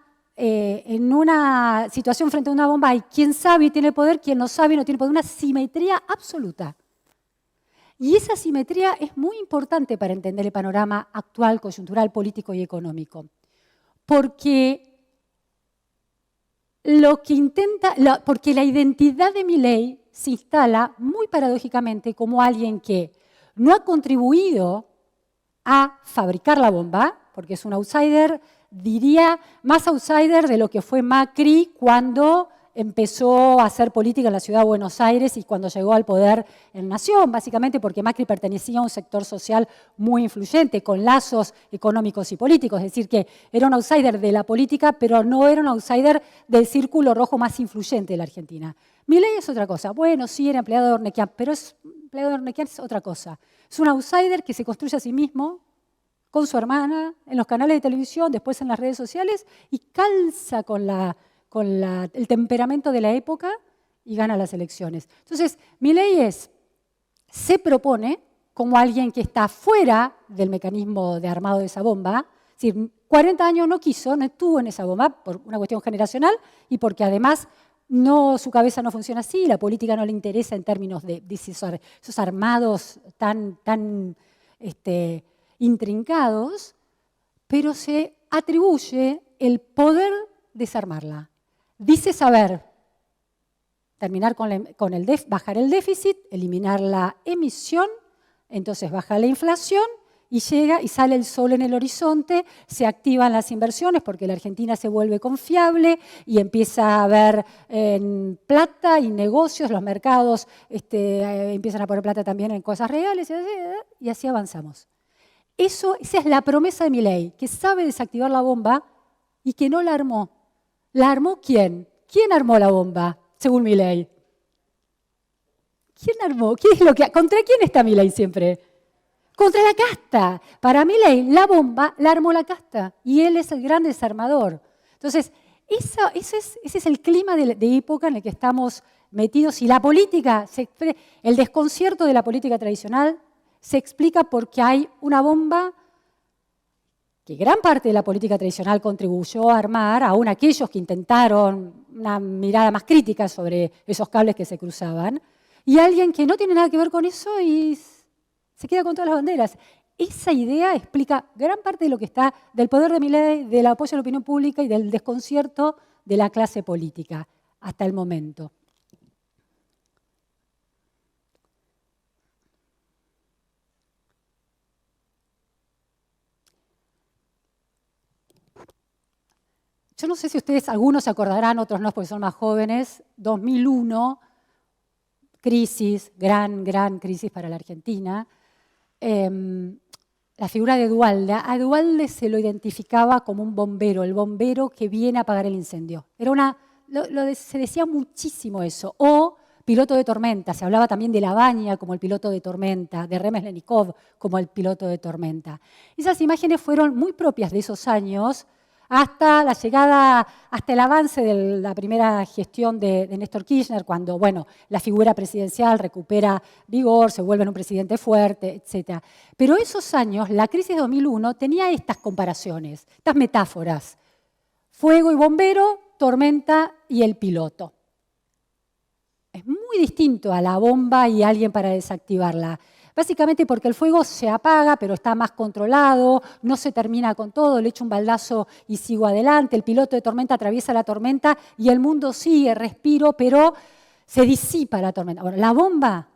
situación frente a una bomba, hay quien sabe y tiene poder, quien no sabe y no tiene poder, una simetría absoluta. Y esa simetría es muy importante para entender el panorama actual, coyuntural, político y económico. Porque porque la identidad de Milei se instala muy paradójicamente como alguien que no ha contribuido a fabricar la bomba, porque es un outsider, diría más outsider de lo que fue Macri cuando empezó a hacer política en la ciudad de Buenos Aires y cuando llegó al poder en Nación, básicamente porque Macri pertenecía a un sector social muy influyente, con lazos económicos y políticos, es decir, que era un outsider de la política, pero no era un outsider del círculo rojo más influyente de la Argentina. Milei es otra cosa. Bueno, sí, era empleado de Ornequian, pero empleado de Ornequian es otra cosa. Es un outsider que se construye a sí mismo con su hermana, en los canales de televisión, después en las redes sociales, y calza con el temperamento de la época y gana las elecciones. Entonces, Milei se propone como alguien que está fuera del mecanismo de armado de esa bomba, es decir, 40 años no estuvo en esa bomba por una cuestión generacional y porque además su cabeza no funciona así, la política no le interesa en términos de esos armados tan intrincados, pero se atribuye el poder desarmarla. Dice saber terminar bajar el déficit, eliminar la emisión, entonces baja la inflación y llega y sale el sol en el horizonte, se activan las inversiones porque la Argentina se vuelve confiable y empieza a haber plata y negocios, los mercados empiezan a poner plata también en cosas reales y así avanzamos. Esa es la promesa de Milei, que sabe desactivar la bomba y que no la armó. ¿La armó quién? ¿Quién armó la bomba, según Milei? ¿Quién armó? ¿Contra quién está Milei siempre? Contra la casta. Para Milei, la bomba la armó la casta y él es el gran desarmador. Entonces, ese es el clima de época en el que estamos metidos y la política, el desconcierto de la política tradicional se explica porque hay una bomba que gran parte de la política tradicional contribuyó a armar, aún aquellos que intentaron una mirada más crítica sobre esos cables que se cruzaban, y alguien que no tiene nada que ver con eso y se queda con todas las banderas. Esa idea explica gran parte de lo que está del poder de Milei, del apoyo a la opinión pública y del desconcierto de la clase política hasta el momento. Yo no sé si ustedes, algunos se acordarán, otros no, porque son más jóvenes, 2001, crisis, gran crisis para la Argentina. La figura de Duhalde, a Duhalde se lo identificaba como un bombero, el bombero que viene a apagar el incendio. Se decía muchísimo eso. O piloto de tormenta, se hablaba también de Labaña como el piloto de tormenta, de Remeslenikov como el piloto de tormenta. Esas imágenes fueron muy propias de esos años, hasta la llegada, hasta el avance de la primera gestión de Néstor Kirchner, cuando la figura presidencial recupera vigor, se vuelve un presidente fuerte, etc. Pero esos años, la crisis de 2001, tenía estas comparaciones, estas metáforas. Fuego y bombero, tormenta y el piloto. Es muy distinto a la bomba y alguien para desactivarla. Básicamente porque el fuego se apaga, pero está más controlado, no se termina con todo, le echo un baldazo y sigo adelante. El piloto de tormenta atraviesa la tormenta y el mundo sigue, respiro, pero se disipa la tormenta. Bueno, la bomba,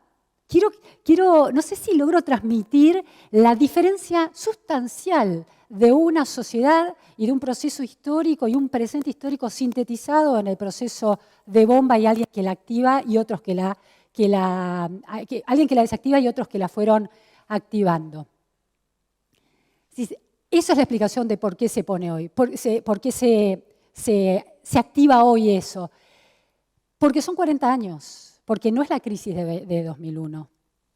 no sé si logro transmitir la diferencia sustancial de una sociedad y de un proceso histórico y un presente histórico sintetizado en el proceso de bomba y alguien que la activa y otros alguien que la desactiva y otros que la fueron activando. Esa es la explicación de por qué se pone hoy, por qué se activa hoy eso. Porque son 40 años, porque no es la crisis de 2001.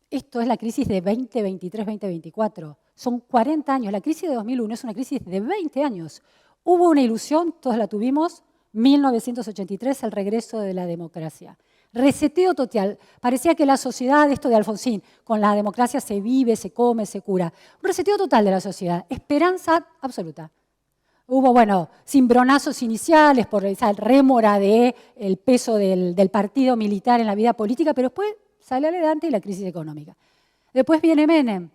Esto es la crisis de 2023, 2024. Son 40 años. La crisis de 2001 es una crisis de 20 años. Hubo una ilusión, todos la tuvimos, 1983, el regreso de la democracia. Reseteo total. Parecía que la sociedad, esto de Alfonsín, con la democracia se vive, se come, se cura. Un reseteo total de la sociedad. Esperanza absoluta. Hubo, cimbronazos iniciales por esa rémora del peso del partido militar en la vida política, pero después sale adelante y la crisis económica. Después viene Menem,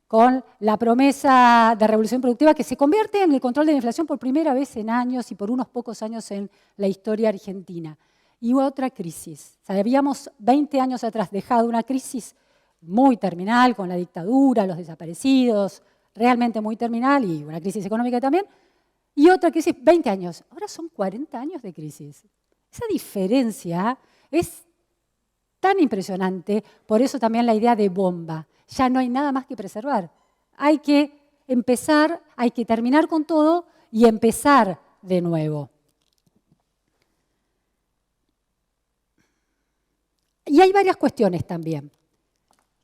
con la promesa de revolución productiva que se convierte en el control de la inflación por primera vez en años y por unos pocos años en la historia argentina. Y hubo otra crisis. Habíamos 20 años atrás dejado una crisis muy terminal con la dictadura, los desaparecidos, realmente muy terminal y una crisis económica también. Y otra crisis, 20 años. Ahora son 40 años de crisis. Esa diferencia es tan impresionante, por eso también la idea de bomba. Ya no hay nada más que preservar. Hay que empezar, hay que terminar con todo y empezar de nuevo. Y hay varias cuestiones también.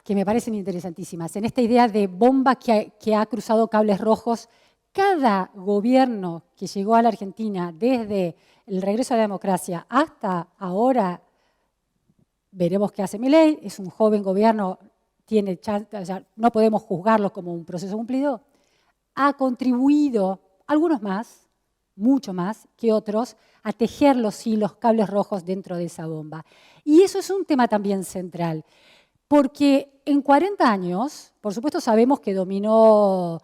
que me parecen interesantísimas. En esta idea de bomba que ha cruzado cables rojos, cada gobierno que llegó a la Argentina desde el regreso a la democracia hasta ahora, veremos qué hace Milei, es un joven gobierno, tiene chance, o sea, no podemos juzgarlo como un proceso cumplido, ha contribuido, algunos más, mucho más que otros, a tejer los hilos, cables rojos dentro de esa bomba. Y eso es un tema también central, porque en 40 años, por supuesto sabemos que dominó,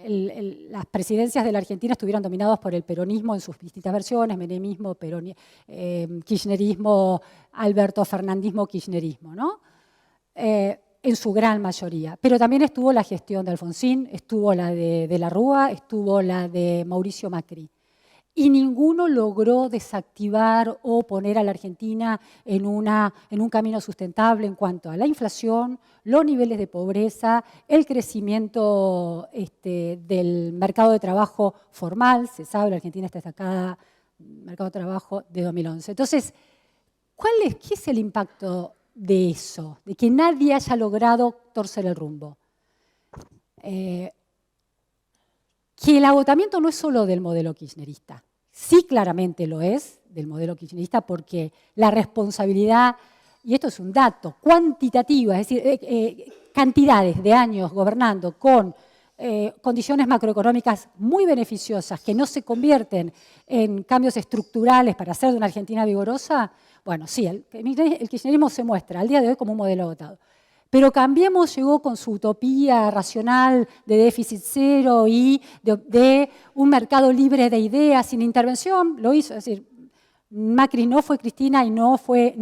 las presidencias de la Argentina estuvieron dominadas por el peronismo en sus distintas versiones, menemismo, kirchnerismo, Alberto Fernandismo, kirchnerismo, ¿no? En su gran mayoría. Pero también estuvo la gestión de Alfonsín, estuvo la de la Rúa, estuvo la de Mauricio Macri. Y ninguno logró desactivar o poner a la Argentina en un camino sustentable en cuanto a la inflación, los niveles de pobreza, el crecimiento del mercado de trabajo formal. Se sabe, la Argentina está destacada en el mercado de trabajo de 2011. Entonces, ¿qué es el impacto de eso? De que nadie haya logrado torcer el rumbo. Que el agotamiento no es solo del modelo kirchnerista. Sí, claramente lo es del modelo kirchnerista porque la responsabilidad, y esto es un dato, cuantitativa, es decir, cantidades de años gobernando con condiciones macroeconómicas muy beneficiosas que no se convierten en cambios estructurales para hacer de una Argentina vigorosa, bueno, sí, el kirchnerismo se muestra al día de hoy como un modelo agotado. Pero Cambiemos llegó con su utopía racional de déficit cero y de un mercado libre de ideas sin intervención, lo hizo. Es decir, Macri no fue Cristina y no fue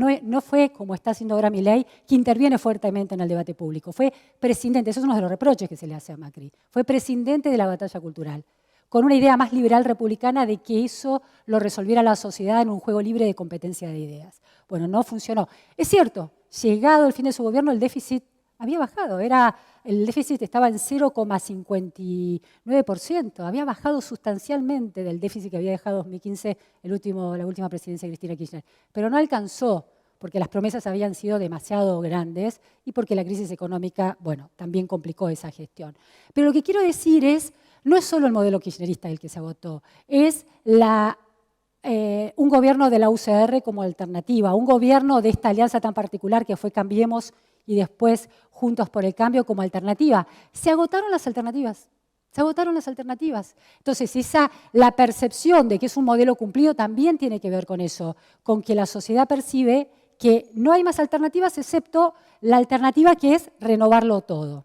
como está haciendo ahora Milei, que interviene fuertemente en el debate público. Fue presidente, eso es uno de los reproches que se le hace a Macri. Fue presidente de la batalla cultural, con una idea más liberal republicana de que eso lo resolviera la sociedad en un juego libre de competencia de ideas. Bueno, no funcionó. Es cierto, llegado el fin de su gobierno, el déficit había bajado. El déficit estaba en 0,59%. Había bajado sustancialmente del déficit que había dejado en 2015 la última presidencia de Cristina Kirchner. Pero no alcanzó, porque las promesas habían sido demasiado grandes y porque la crisis económica, bueno, también complicó esa gestión. Pero lo que quiero decir es, no es solo el modelo kirchnerista el que se agotó, es un gobierno de la UCR como alternativa, un gobierno de esta alianza tan particular que fue Cambiemos y después Juntos por el Cambio como alternativa. Se agotaron las alternativas. Se agotaron las alternativas. Entonces, la percepción de que es un modelo cumplido también tiene que ver con eso, con que la sociedad percibe que no hay más alternativas excepto la alternativa que es renovarlo todo.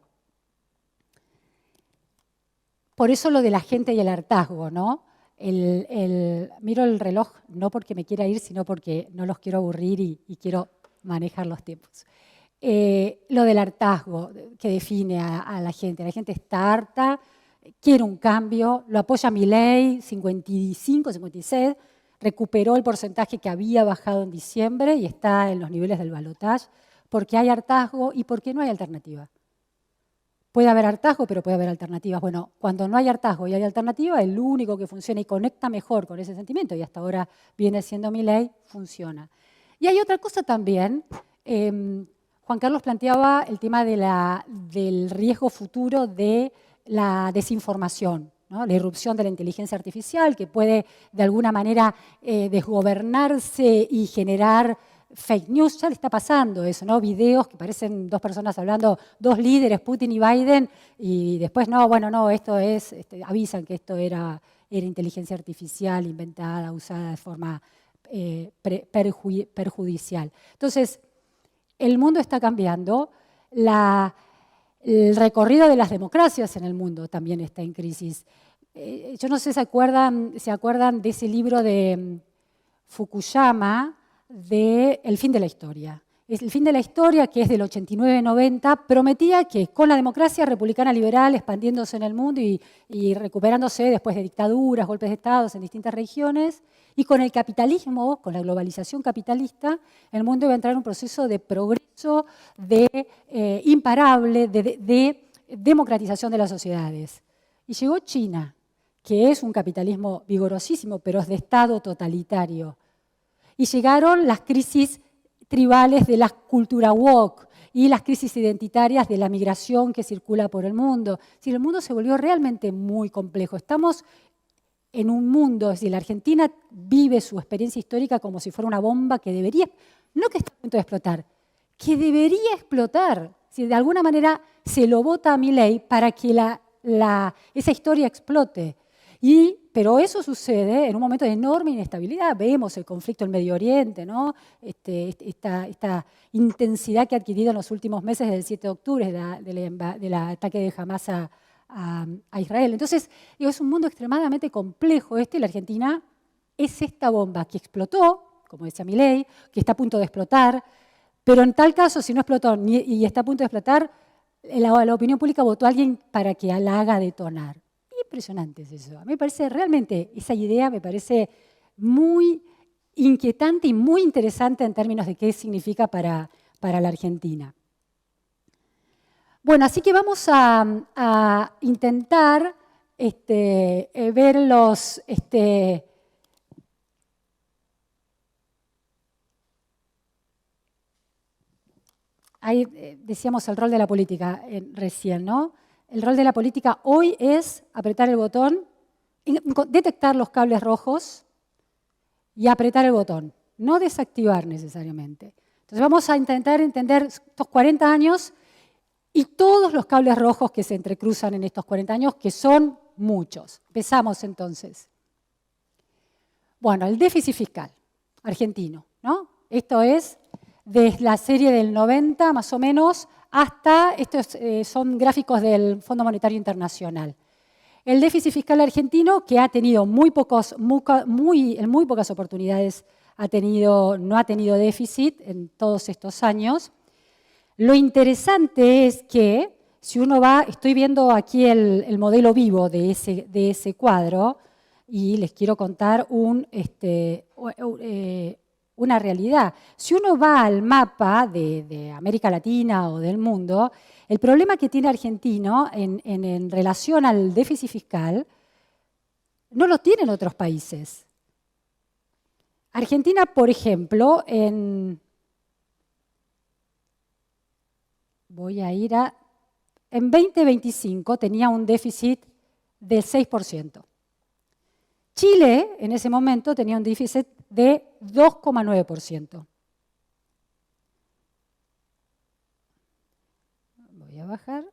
Por eso lo de la gente y el hartazgo, ¿no? Miro el reloj no porque me quiera ir, sino porque no los quiero aburrir y quiero manejar los tiempos. Lo del hartazgo que define a la gente. La gente está harta, quiere un cambio, lo apoya Milei, 55, 56, recuperó el porcentaje que había bajado en diciembre y está en los niveles del balotaje, porque hay hartazgo y porque no hay alternativa. Puede haber hartazgo, pero puede haber alternativas. Bueno, cuando no hay hartazgo y hay alternativa, el único que funciona y conecta mejor con ese sentimiento, y hasta ahora viene siendo Milei, funciona. Y hay otra cosa también. Juan Carlos planteaba el tema del riesgo futuro de la desinformación, ¿no? La irrupción de la inteligencia artificial que puede de alguna manera desgobernarse y generar fake news. Ya le está pasando eso, ¿no? Videos que parecen dos personas hablando, dos líderes, Putin y Biden, y después esto es, avisan que esto era inteligencia artificial inventada, usada de forma perjudicial. Entonces, el mundo está cambiando, el recorrido de las democracias en el mundo también está en crisis. Yo no sé si se acuerdan de ese libro de Fukuyama, de El fin de la historia. El fin de la historia, que es del 89-90, prometía que con la democracia republicana liberal expandiéndose en el mundo y recuperándose después de dictaduras, golpes de Estado en distintas regiones, y con el capitalismo, con la globalización capitalista, el mundo iba a entrar en un proceso de progreso imparable, de democratización de las sociedades. Y llegó China, que es un capitalismo vigorosísimo, pero es de Estado totalitario. Y llegaron las crisis tribales de la cultura woke y las crisis identitarias de la migración que circula por el mundo. Es decir, el mundo se volvió realmente muy complejo. Estamos en un mundo, es decir, la Argentina vive su experiencia histórica como si fuera una bomba que debería, no que está a punto de explotar, que debería explotar. Es decir, de alguna manera se lo vota a Milei para que esa historia explote. Pero eso sucede en un momento de enorme inestabilidad. Vemos el conflicto en Medio Oriente, ¿no? Esta intensidad que ha adquirido en los últimos meses del 7 de octubre del ataque de Hamas a Israel. Entonces, es un mundo extremadamente complejo y la Argentina es esta bomba que explotó, como decía Milei, que está a punto de explotar, pero en tal caso, si no explotó y está a punto de explotar, la opinión pública votó a alguien para que la haga detonar. Impresionante es eso. A mí me parece realmente, esa idea me parece muy inquietante y muy interesante en términos de qué significa para la Argentina. Bueno, así que vamos a intentar ver los... ahí decíamos el rol de la política recién, ¿no? El rol de la política hoy es apretar el botón, detectar los cables rojos y apretar el botón, no desactivar necesariamente. Entonces vamos a intentar entender estos 40 años y todos los cables rojos que se entrecruzan en estos 40 años, que son muchos. Empezamos entonces. Bueno, el déficit fiscal argentino, ¿no? Esto es desde la serie del 90 más o menos hasta, estos son gráficos del Fondo Monetario Internacional. El déficit fiscal argentino, que ha tenido en muy pocas oportunidades no ha tenido déficit en todos estos años. Lo interesante es que, si uno va, estoy viendo aquí el modelo vivo de ese cuadro y les quiero contar una realidad. Si uno va al mapa de América Latina o del mundo, el problema que tiene Argentina en relación al déficit fiscal no lo tienen otros países. Argentina, por ejemplo, en 2025 tenía un déficit del 6%. Chile, en ese momento, tenía un déficit de 2,9%. Voy a bajar.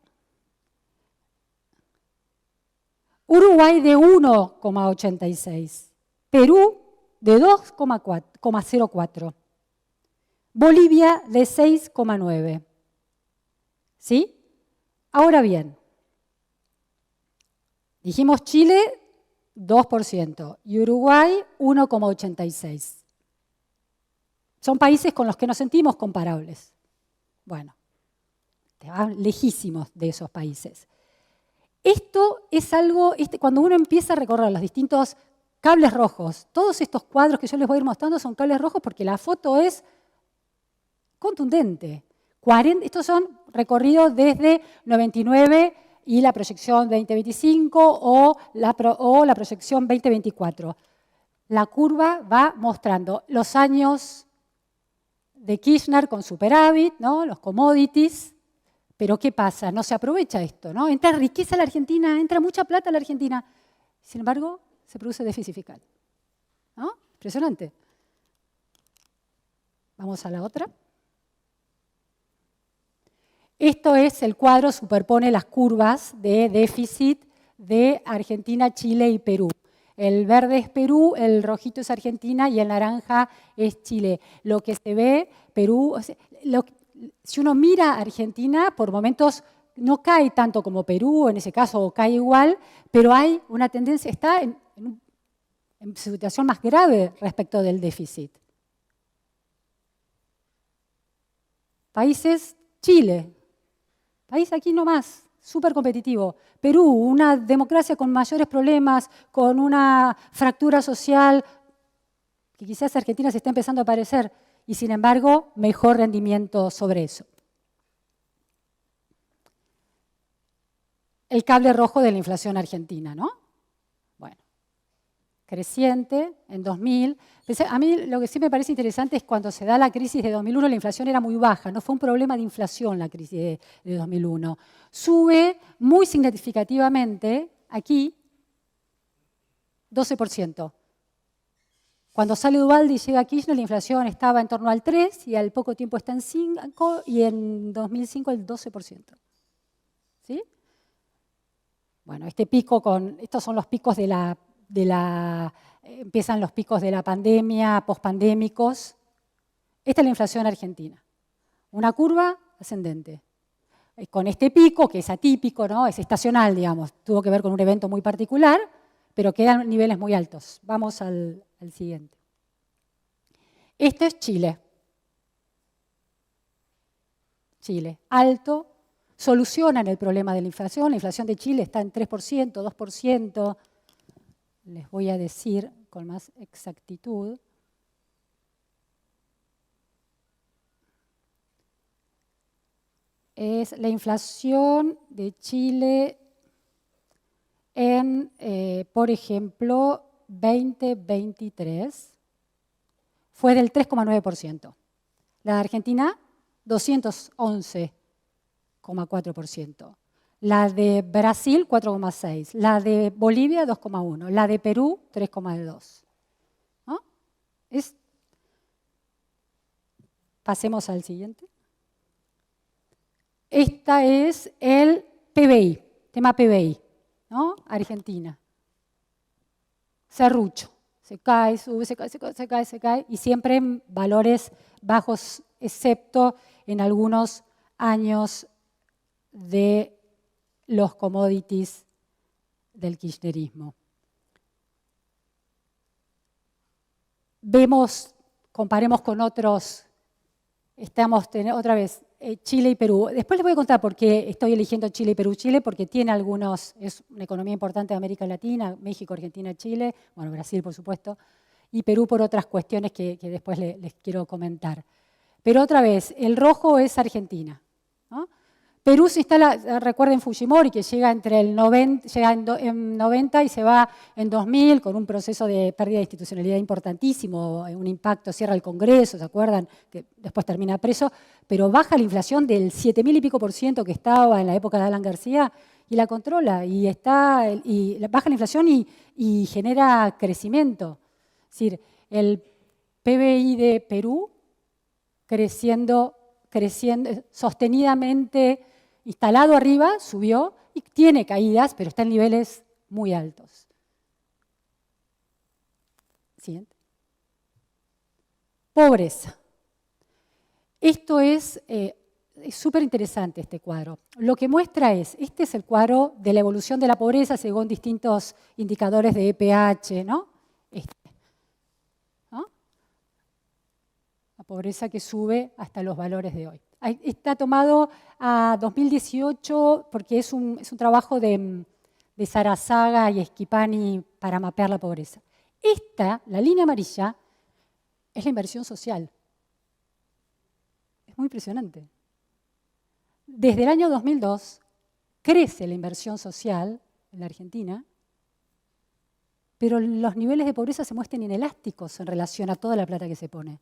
Uruguay de 1,86%. Perú de 2,04%. Bolivia de 6,9%. ¿Sí? Ahora bien, dijimos Chile 2% y Uruguay 1,86%. Son países con los que nos sentimos comparables. Bueno, te van lejísimos de esos países. Esto es algo, cuando uno empieza a recorrer los distintos cables rojos, todos estos cuadros que yo les voy a ir mostrando son cables rojos porque la foto es contundente. Estos son recorridos desde 99 y la proyección 2025 o la proyección 2024. La curva va mostrando los años de Kirchner con superávit, ¿no? Los commodities, pero ¿qué pasa? No se aprovecha esto, ¿no? Entra riqueza a la Argentina, entra mucha plata a la Argentina. Sin embargo, se produce déficit fiscal. ¿No? Impresionante. Vamos a la otra. Esto es el cuadro, superpone las curvas de déficit de Argentina, Chile y Perú. El verde es Perú, el rojito es Argentina y el naranja es Chile. Lo que se ve, Perú, si uno mira a Argentina, por momentos no cae tanto como Perú, en ese caso cae igual, pero hay una tendencia, está en situación más grave respecto del déficit. Países, Chile. País aquí nomás, súper competitivo. Perú, una democracia con mayores problemas, con una fractura social, que quizás Argentina se está empezando a parecer, y sin embargo, mejor rendimiento sobre eso. El cable rojo de la inflación argentina, ¿no? Bueno. creciente en 2000. A mí lo que sí me parece interesante es cuando se da la crisis de 2001, la inflación era muy baja, no fue un problema de inflación la crisis de 2001. Sube muy significativamente aquí 12%. Cuando sale Ubaldi y llega Kirchner, la inflación estaba en torno al 3% y al poco tiempo está en 5% y en 2005 el 12%. ¿Sí? Bueno, estos son los picos empiezan los picos de la pandemia, pospandémicos. Esta es la inflación argentina. Una curva ascendente. Con este pico, que es atípico, ¿no? Es estacional, digamos, tuvo que ver con un evento muy particular, pero quedan niveles muy altos. Vamos al siguiente. Este es Chile. Chile, alto. Solucionan el problema de la inflación. La inflación de Chile está en 3%, 2%. Les voy a decir con más exactitud. Es la inflación de Chile en, por ejemplo, 2023 fue del 3,9%. La de Argentina, 211,4%. La de Brasil, 4,6%. La de Bolivia, 2,1%. La de Perú, 3,2%. ¿No? Pasemos al siguiente. Esta es el PBI, tema PBI, ¿no? Argentina. Serrucho. Se cae, sube, se cae, se cae, se cae, se cae, y siempre en valores bajos, excepto en algunos años de los commodities del kirchnerismo. Comparemos con otros, otra vez, Chile y Perú. Después les voy a contar por qué estoy eligiendo Chile y Perú. Chile porque tiene es una economía importante de América Latina, México, Argentina, Chile, bueno, Brasil por supuesto, y Perú por otras cuestiones que después les quiero comentar. Pero otra vez, el rojo es Argentina, ¿no? Perú se instala, recuerden Fujimori, que llega en 90 y se va en 2000 con un proceso de pérdida de institucionalidad importantísimo, un impacto, cierra el Congreso, ¿se acuerdan? Que después termina preso, pero baja la inflación del 7.000 y pico % que estaba en la época de Alan García y la controla, y baja la inflación y genera crecimiento. Es decir, el PBI de Perú creciendo sostenidamente, instalado arriba, subió y tiene caídas, pero está en niveles muy altos. Siguiente. Pobreza. Esto es súper interesante, este cuadro. Lo que muestra este es el cuadro de la evolución de la pobreza según distintos indicadores de EPH, ¿no? ¿No? La pobreza que sube hasta los valores de hoy. Está tomado a 2018 porque es un trabajo de Sarazaga y Schipani para mapear la pobreza. La línea amarilla, es la inversión social. Es muy impresionante. Desde el año 2002 crece la inversión social en la Argentina, pero los niveles de pobreza se muestran inelásticos en relación a toda la plata que se pone.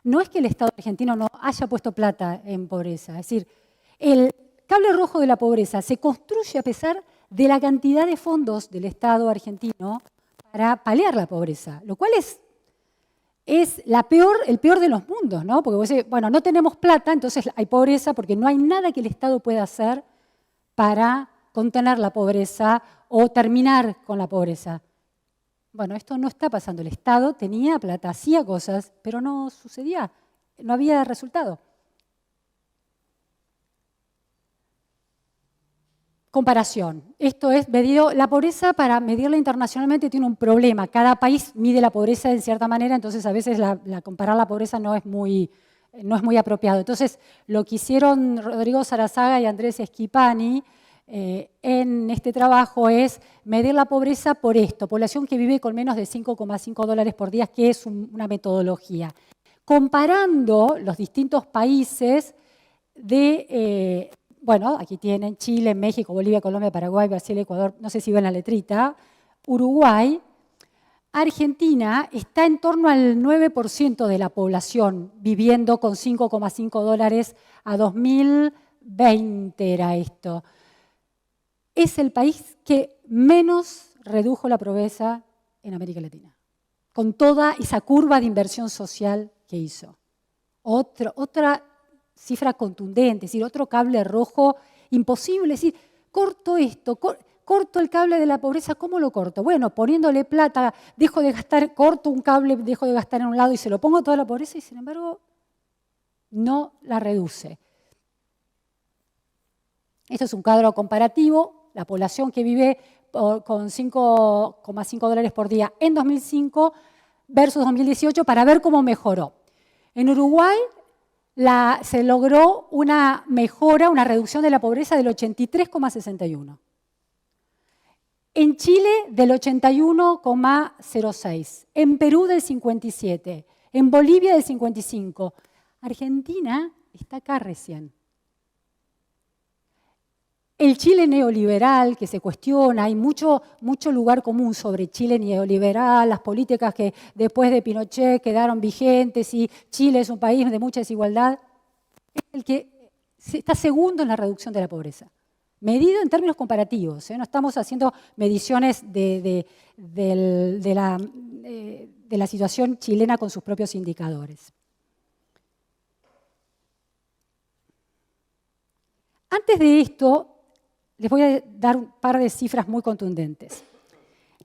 No es que el Estado argentino no haya puesto plata en pobreza, es decir, el cable rojo de la pobreza se construye a pesar de la cantidad de fondos del Estado argentino para paliar la pobreza, lo cual es el peor de los mundos, ¿no? Porque vos decís, bueno, no tenemos plata, entonces hay pobreza porque no hay nada que el Estado pueda hacer para contener la pobreza o terminar con la pobreza. Bueno, esto no está pasando. El Estado tenía plata, hacía cosas, pero no sucedía, no había resultado. Comparación. Esto es medido. La pobreza, para medirla internacionalmente, tiene un problema. Cada país mide la pobreza de cierta manera, entonces a veces comparar la pobreza no es muy apropiado. Entonces, lo que hicieron Rodrigo Sarazaga y Andrés Schipani en este trabajo es medir la pobreza por esto, población que vive con menos de $5,5 por día, que es una metodología. Comparando los distintos países bueno, aquí tienen Chile, México, Bolivia, Colombia, Paraguay, Brasil, Ecuador, no sé si ven la letrita, Uruguay, Argentina está en torno al 9% de la población viviendo con $5,5 a 2020 era esto. Es el país que menos redujo la pobreza en América Latina, con toda esa curva de inversión social que hizo. Otra cifra contundente, es decir, otro cable rojo imposible, es decir, corto esto, corto el cable de la pobreza, ¿cómo lo corto? Bueno, poniéndole plata, dejo de gastar, corto un cable, dejo de gastar en un lado y se lo pongo a toda la pobreza y sin embargo no la reduce. Esto es un cuadro comparativo, la población que vive con $5,5 por día en 2005 versus 2018 para ver cómo mejoró. En Uruguay se logró una mejora, una reducción de la pobreza del 83,61. En Chile del 81,06. En Perú del 57. En Bolivia del 55. Argentina está acá recién. El Chile neoliberal que se cuestiona, hay mucho lugar común sobre Chile neoliberal, las políticas que después de Pinochet quedaron vigentes y Chile es un país de mucha desigualdad, es el que está segundo en la reducción de la pobreza. Medido en términos comparativos, no estamos haciendo mediciones de la situación chilena con sus propios indicadores. Antes de esto, les voy a dar un par de cifras muy contundentes.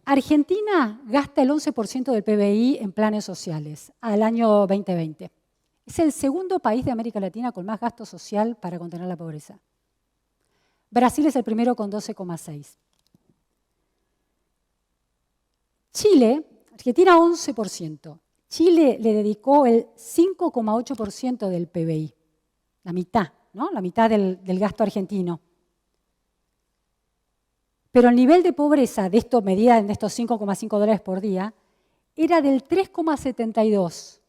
Argentina gasta el 11% del PBI en planes sociales al año 2020. Es el segundo país de América Latina con más gasto social para contener la pobreza. Brasil es el primero con 12,6. Chile, Argentina 11%. Chile le dedicó el 5,8% del PBI, la mitad, ¿no? La mitad del gasto argentino. Pero el nivel de pobreza de esto, medida en estos $5,5 por día, era del 3,72.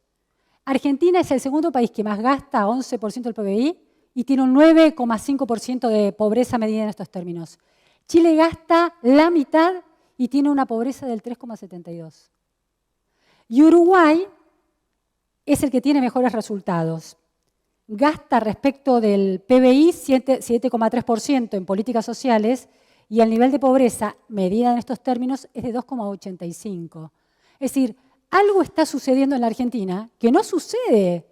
Argentina es el segundo país que más gasta, 11% del PBI, y tiene un 9,5% de pobreza medida en estos términos. Chile gasta la mitad y tiene una pobreza del 3,72. Y Uruguay es el que tiene mejores resultados. Gasta respecto del PBI 7,3% en políticas sociales y el nivel de pobreza medida en estos términos es de 2,85. Es decir, algo está sucediendo en la Argentina que no sucede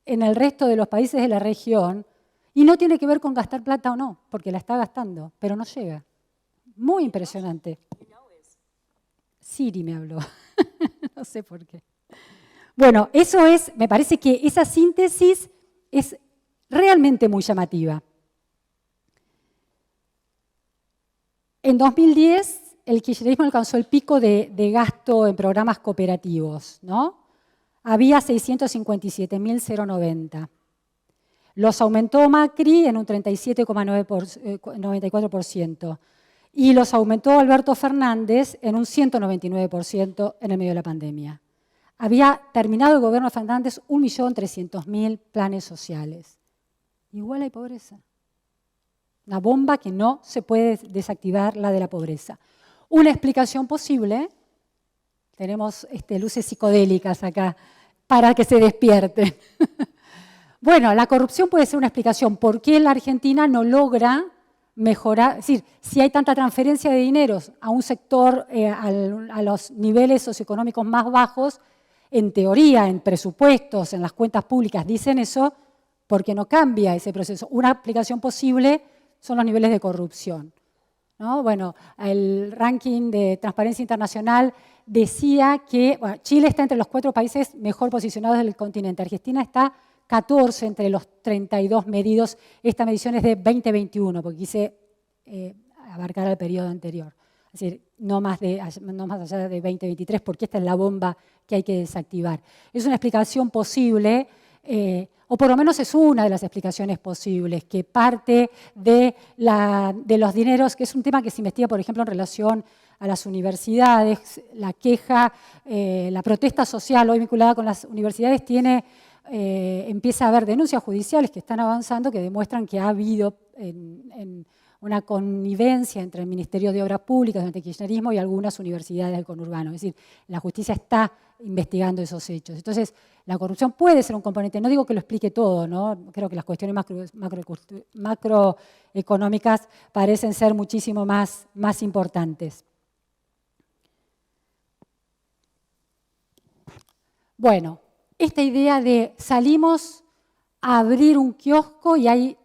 en el resto de los países de la región y no tiene que ver con gastar plata o no, porque la está gastando, pero no llega. Muy impresionante. Siri me habló, no sé por qué. Bueno, eso es, me parece que esa síntesis es realmente muy llamativa. En 2010, el kirchnerismo alcanzó el pico de gasto en programas cooperativos, ¿no? Había 657.090. Los aumentó Macri en un 37,94% y los aumentó Alberto Fernández en un 199% en el medio de la pandemia. Había terminado el gobierno de Fernández 1.300.000 planes sociales. Igual hay pobreza. Una bomba que no se puede desactivar, la de la pobreza. Una explicación posible, tenemos luces psicodélicas acá, para que se despierten. Bueno, la corrupción puede ser una explicación. ¿Por qué la Argentina no logra mejorar? Es decir, si hay tanta transferencia de dineros a un sector, a los niveles socioeconómicos más bajos, en teoría, en presupuestos, en las cuentas públicas dicen eso, ¿por qué no cambia ese proceso? Una explicación posible son los niveles de corrupción, ¿no? Bueno, el ranking de Transparencia Internacional decía que Chile está entre los 4 países mejor posicionados del continente. Argentina está 14 entre los 32 medidos. Esta medición es de 2021, porque quise abarcar el periodo anterior. Es decir, no más allá de 2023, porque esta es la bomba que hay que desactivar. Es una explicación posible, o por lo menos es una de las explicaciones posibles, que parte de los dineros, que es un tema que se investiga, por ejemplo, en relación a las universidades. La queja, la protesta social hoy vinculada con las universidades empieza a haber denuncias judiciales que están avanzando, que demuestran que ha habido una connivencia entre el Ministerio de Obras Públicas durante el kirchnerismo y algunas universidades del conurbano. Es decir, la justicia está investigando esos hechos. Entonces, la corrupción puede ser un componente. No digo que lo explique todo, ¿no? Creo que las cuestiones macroeconómicas parecen ser muchísimo más importantes. Bueno, esta idea de salimos a abrir un kiosco y hay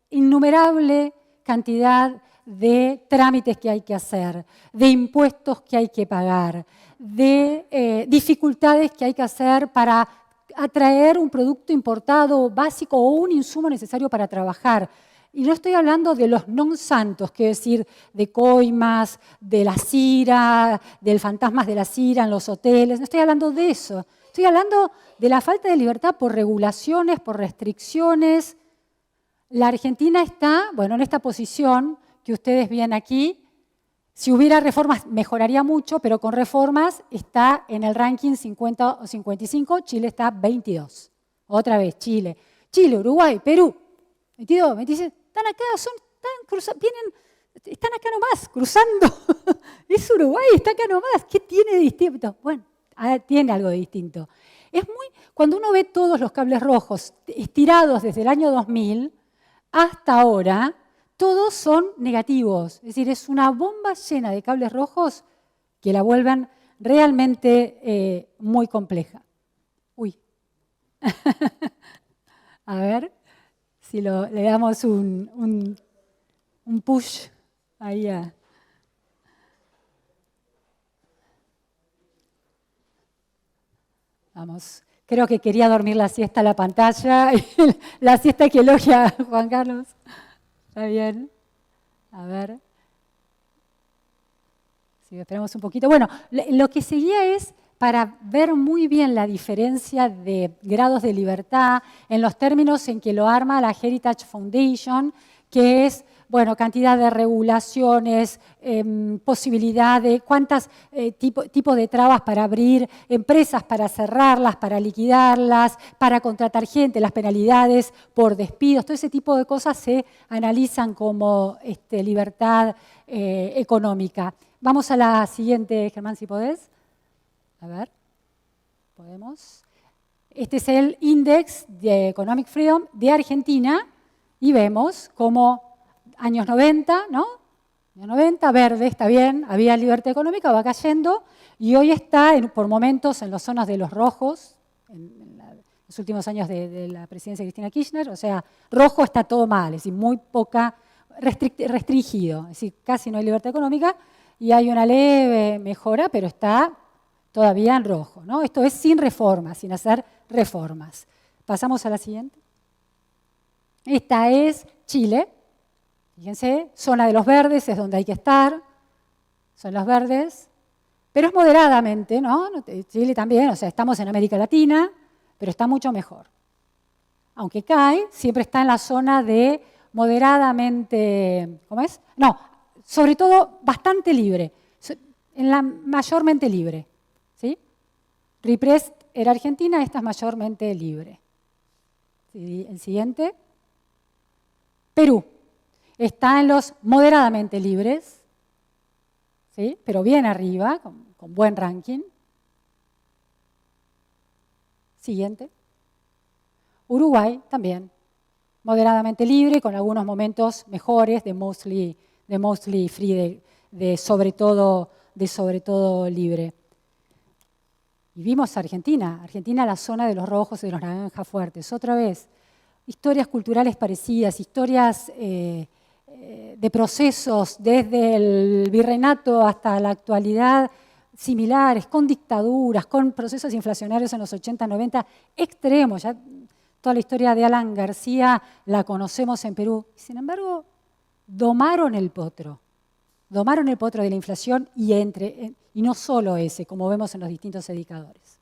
innumerable cantidad de trámites que hay que hacer, de impuestos que hay que pagar, de dificultades que hay que hacer para atraer un producto importado básico o un insumo necesario para trabajar. Y no estoy hablando de los non-santos, quiero decir, de coimas, de la CIRA, del fantasmas de la CIRA en los hoteles, no estoy hablando de eso. Estoy hablando de la falta de libertad por regulaciones, por restricciones. La Argentina está, bueno, en esta posición que ustedes ven aquí. Si hubiera reformas mejoraría mucho, pero con reformas está en el ranking 50 o 55, Chile está 22. Otra vez, Chile. Chile, Uruguay, Perú, 22, 26, están acá, están acá nomás, cruzando. Es Uruguay, está acá nomás. ¿Qué tiene de distinto? Bueno, tiene algo de distinto. Cuando uno ve todos los cables rojos estirados desde el año 2000 hasta ahora, todos son negativos. Es decir, es una bomba llena de cables rojos que la vuelven realmente muy compleja. Uy. A ver si le damos un push ahí a... Vamos, creo que quería dormir la siesta a la pantalla, la siesta que elogia Juan Carlos. Está bien. A ver. Si esperamos un poquito. Bueno, lo que seguía es para ver muy bien la diferencia de grados de libertad en los términos en que lo arma la Heritage Foundation, que es, bueno, cantidad de regulaciones, posibilidad de cuántas tipos de trabas para abrir, empresas para cerrarlas, para liquidarlas, para contratar gente, las penalidades por despidos, todo ese tipo de cosas se analizan como libertad económica. Vamos a la siguiente, Germán, si podés. A ver, ¿podemos? Este es el Index de Economic Freedom de Argentina y vemos como años 90, ¿no? Años 90, verde, está bien, había libertad económica, va cayendo y hoy está por momentos en las zonas de los rojos, en los últimos años de la presidencia de Cristina Kirchner, o sea, rojo está todo mal, es decir, muy poca, restringido, es decir, casi no hay libertad económica y hay una leve mejora, pero está todavía en rojo, ¿no? Esto es sin reformas, sin hacer reformas. Pasamos a la siguiente. Esta es Chile. Fíjense, zona de los verdes es donde hay que estar. Son los verdes. Pero es moderadamente, ¿no? Chile también, o sea, estamos en América Latina, pero está mucho mejor. Aunque cae, siempre está en la zona de moderadamente, ¿cómo es? No, sobre todo bastante libre, en la mayormente libre. ¿Sí? Repressed era Argentina, esta es mayormente libre. ¿Sí? El siguiente. Perú. Está en los moderadamente libres, ¿sí? Pero bien arriba, con buen ranking. Siguiente. Uruguay también, moderadamente libre, con algunos momentos mejores, de mostly free, de sobre todo libre. Y vimos Argentina, la zona de los rojos y de los naranjas fuertes. Otra vez, historias culturales parecidas, historias de procesos desde el virreinato hasta la actualidad similares, con dictaduras, con procesos inflacionarios en los 80, 90, extremos. Ya toda la historia de Alan García la conocemos en Perú. Sin embargo, domaron el potro de la inflación y no solo ese, como vemos en los distintos indicadores.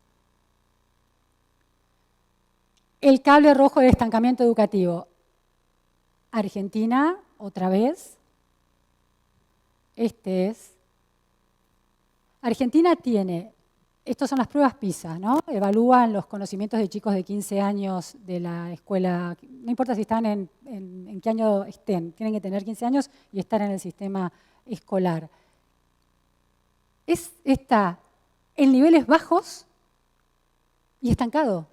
El cable rojo del estancamiento educativo. Argentina, otra vez. Argentina tiene Estas son las pruebas PISA, ¿no? Evalúan los conocimientos de chicos de 15 años de la escuela, no importa si están en qué año estén, tienen que tener 15 años y estar en el sistema escolar. Está en niveles bajos y estancado.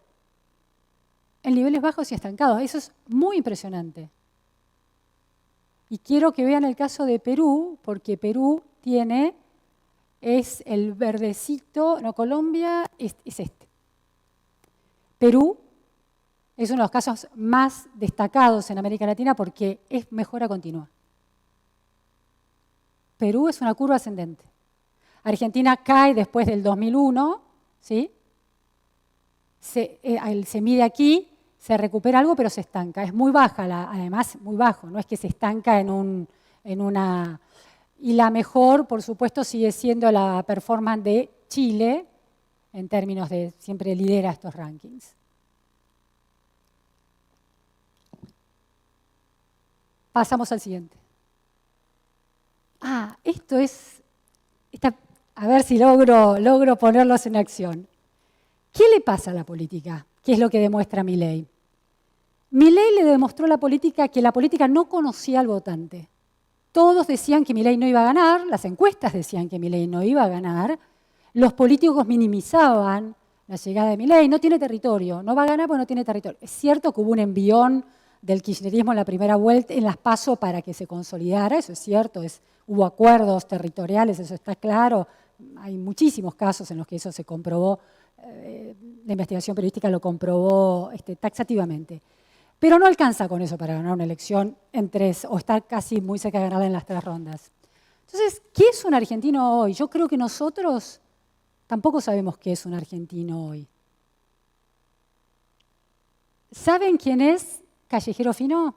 En niveles bajos y estancados. Eso es muy impresionante. Y quiero que vean el caso de Perú, porque Perú es el verdecito, no, Colombia es este. Perú es uno de los casos más destacados en América Latina porque es mejora continua. Perú es una curva ascendente. Argentina cae después del 2001, ¿sí? Se mide aquí, se recupera algo, pero se estanca. Es muy baja, además muy bajo, no es que se estanca en una... Y la mejor, por supuesto, sigue siendo la performance de Chile, en términos de siempre lidera estos rankings. Pasamos al siguiente. Esto es... a ver si logro ponerlos en acción. ¿Qué le pasa a la política? ¿Qué es lo que demuestra Milei? Milei le demostró a la política que la política no conocía al votante. Todos decían que Milei no iba a ganar, las encuestas decían que Milei no iba a ganar, los políticos minimizaban la llegada de Milei, no tiene territorio, no va a ganar porque no tiene territorio. Es cierto que hubo un envión del kirchnerismo en la primera vuelta, en las PASO para que se consolidara, eso es cierto, hubo acuerdos territoriales, eso está claro, hay muchísimos casos en los que eso se comprobó, la investigación periodística lo comprobó taxativamente. Pero no alcanza con eso para ganar una elección en 3, o estar casi muy cerca de ganarla en las 3 rondas. Entonces, ¿qué es un argentino hoy? Yo creo que nosotros tampoco sabemos qué es un argentino hoy. ¿Saben quién es Callejero Fino?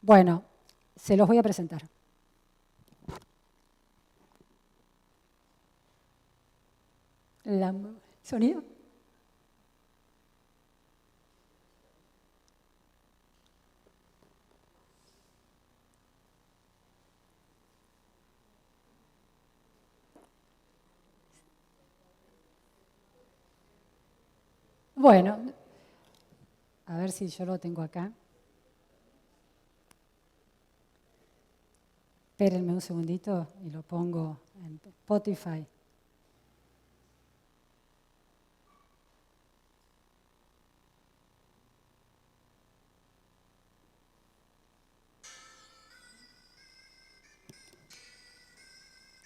Bueno, se los voy a presentar. ¿Sonido? Bueno, a ver si yo lo tengo acá. Espérenme un segundito y lo pongo en Spotify.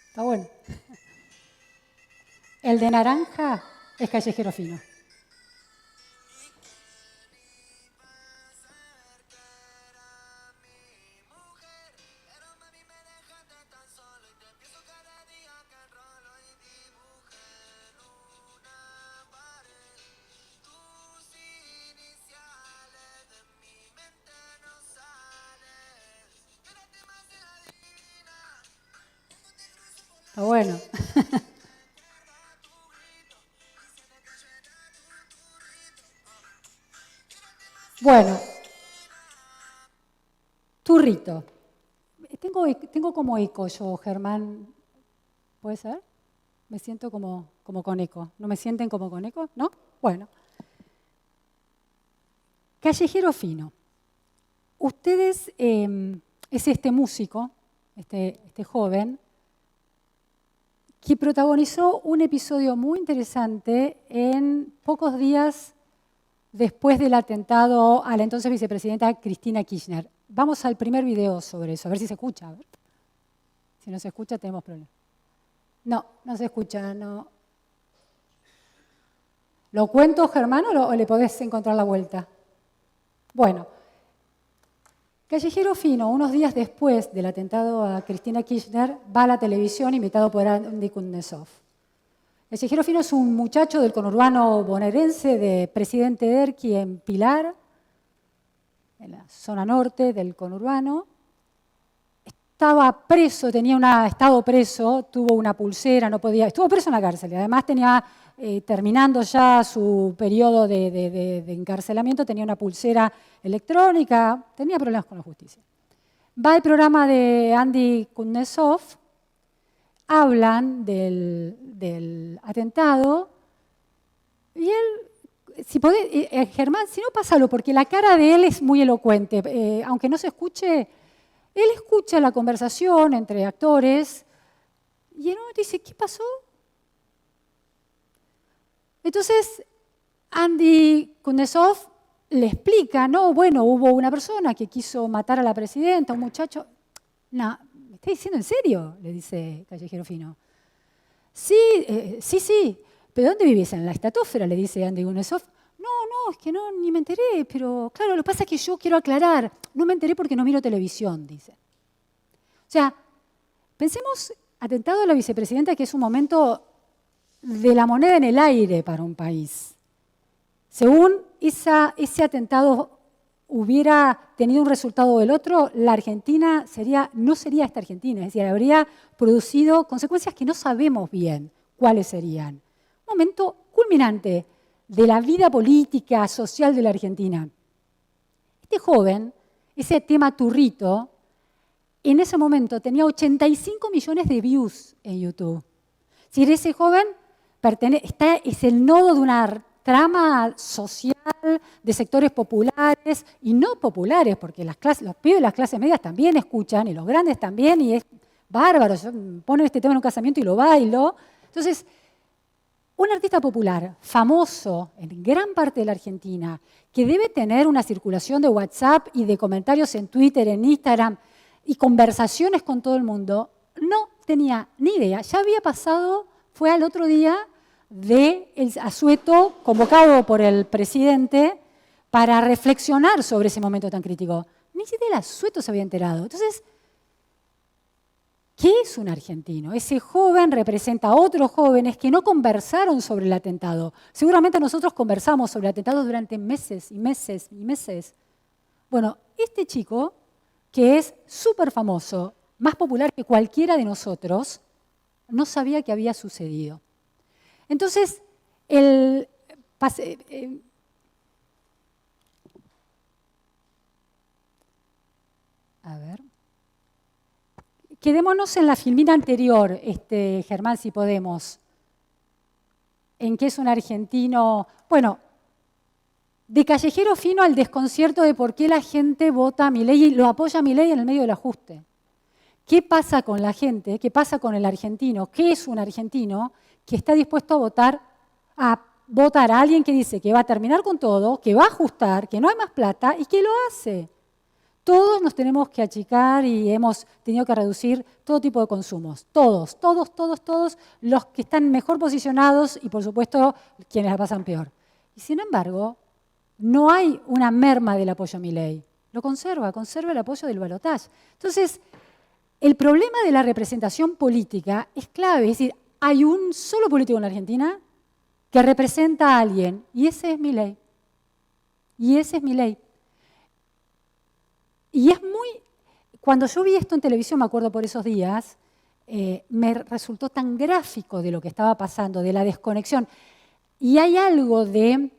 Está bueno. El de naranja es Callejero Fino. Está bueno. Bueno, Turrito. Tengo como eco yo, Germán. ¿Puede ser? Me siento como con eco. ¿No me sienten como con eco? ¿No? Bueno. Callejero Fino. Ustedes, es este músico, este joven, que protagonizó un episodio muy interesante en pocos días después del atentado a la entonces vicepresidenta Cristina Kirchner. Vamos al primer video sobre eso, a ver si se escucha. A ver. Si no se escucha, tenemos problemas. No se escucha, no. ¿Lo cuento, Germán, o le podés encontrar la vuelta? Bueno, Callejero Fino, unos días después del atentado a Cristina Kirchner, va a la televisión invitado por Andy Kuznetsov. Callejero Fino es un muchacho del conurbano bonaerense de Presidente Derqui en Pilar, en la zona norte del conurbano. Estaba preso, estado preso, tuvo una pulsera, estuvo preso en la cárcel y además tenía, terminando ya su periodo de encarcelamiento, tenía una pulsera electrónica, tenía problemas con la justicia. Va al programa de Andy Kuznetsov, hablan del atentado y él, si podés, Germán, si no, pásalo, porque la cara de él es muy elocuente. Aunque no se escuche, él escucha la conversación entre actores y en un momento dice, ¿qué pasó? Entonces, Andy Kuznetsov le explica, no, bueno, hubo una persona que quiso matar a la presidenta, un muchacho. No, ¿me está diciendo en serio? Le dice Callejero Fino. Sí, sí. ¿Pero dónde vivís? En la estratosfera, le dice Andy Kuznetsov. No, es que no, ni me enteré, pero claro, lo que pasa es que yo quiero aclarar, no me enteré porque no miro televisión, dice. O sea, pensemos, atentado a la vicepresidenta, que es un momento de la moneda en el aire para un país. Según ese atentado hubiera tenido un resultado o el otro, la Argentina no sería esta Argentina, es decir, habría producido consecuencias que no sabemos bien cuáles serían. Un momento culminante de la vida política, social de la Argentina. Este joven, ese tema turrito, en ese momento tenía 85 millones de views en YouTube. Es decir, ese joven es el nodo de una trama social de sectores populares y no populares, porque los pibes de las clases medias también escuchan, y los grandes también, y es bárbaro. Yo pongo este tema en un casamiento y lo bailo. Entonces, un artista popular, famoso en gran parte de la Argentina, que debe tener una circulación de WhatsApp y de comentarios en Twitter, en Instagram, y conversaciones con todo el mundo, no tenía ni idea. Ya había pasado, fue al otro día del asueto convocado por el presidente para reflexionar sobre ese momento tan crítico. Ni siquiera el asueto se había enterado. Entonces, ¿qué es un argentino? Ese joven representa a otros jóvenes que no conversaron sobre el atentado. Seguramente nosotros conversamos sobre el atentado durante meses y meses y meses. Bueno, este chico, que es súper famoso, más popular que cualquiera de nosotros, no sabía qué había sucedido. Entonces, quedémonos en la filmina anterior, Germán, si podemos, en que es un argentino, bueno, de Callejero Fino al desconcierto de por qué la gente vota a Milei y lo apoya a Milei en el medio del ajuste. ¿Qué pasa con la gente? ¿Qué pasa con el argentino? ¿Qué es un argentino que está dispuesto a votar a alguien que dice que va a terminar con todo, que va a ajustar, que no hay más plata y que lo hace? Todos nos tenemos que achicar y hemos tenido que reducir todo tipo de consumos. Todos, los que están mejor posicionados y, por supuesto, quienes la pasan peor. Y, sin embargo, no hay una merma del apoyo a Milei. Lo conserva el apoyo del balotaje. Entonces, el problema de la representación política es clave. Es decir, hay un solo político en la Argentina que representa a alguien, y ese es Milei. Y es cuando yo vi esto en televisión, me acuerdo por esos días, me resultó tan gráfico de lo que estaba pasando, de la desconexión. Y hay algo de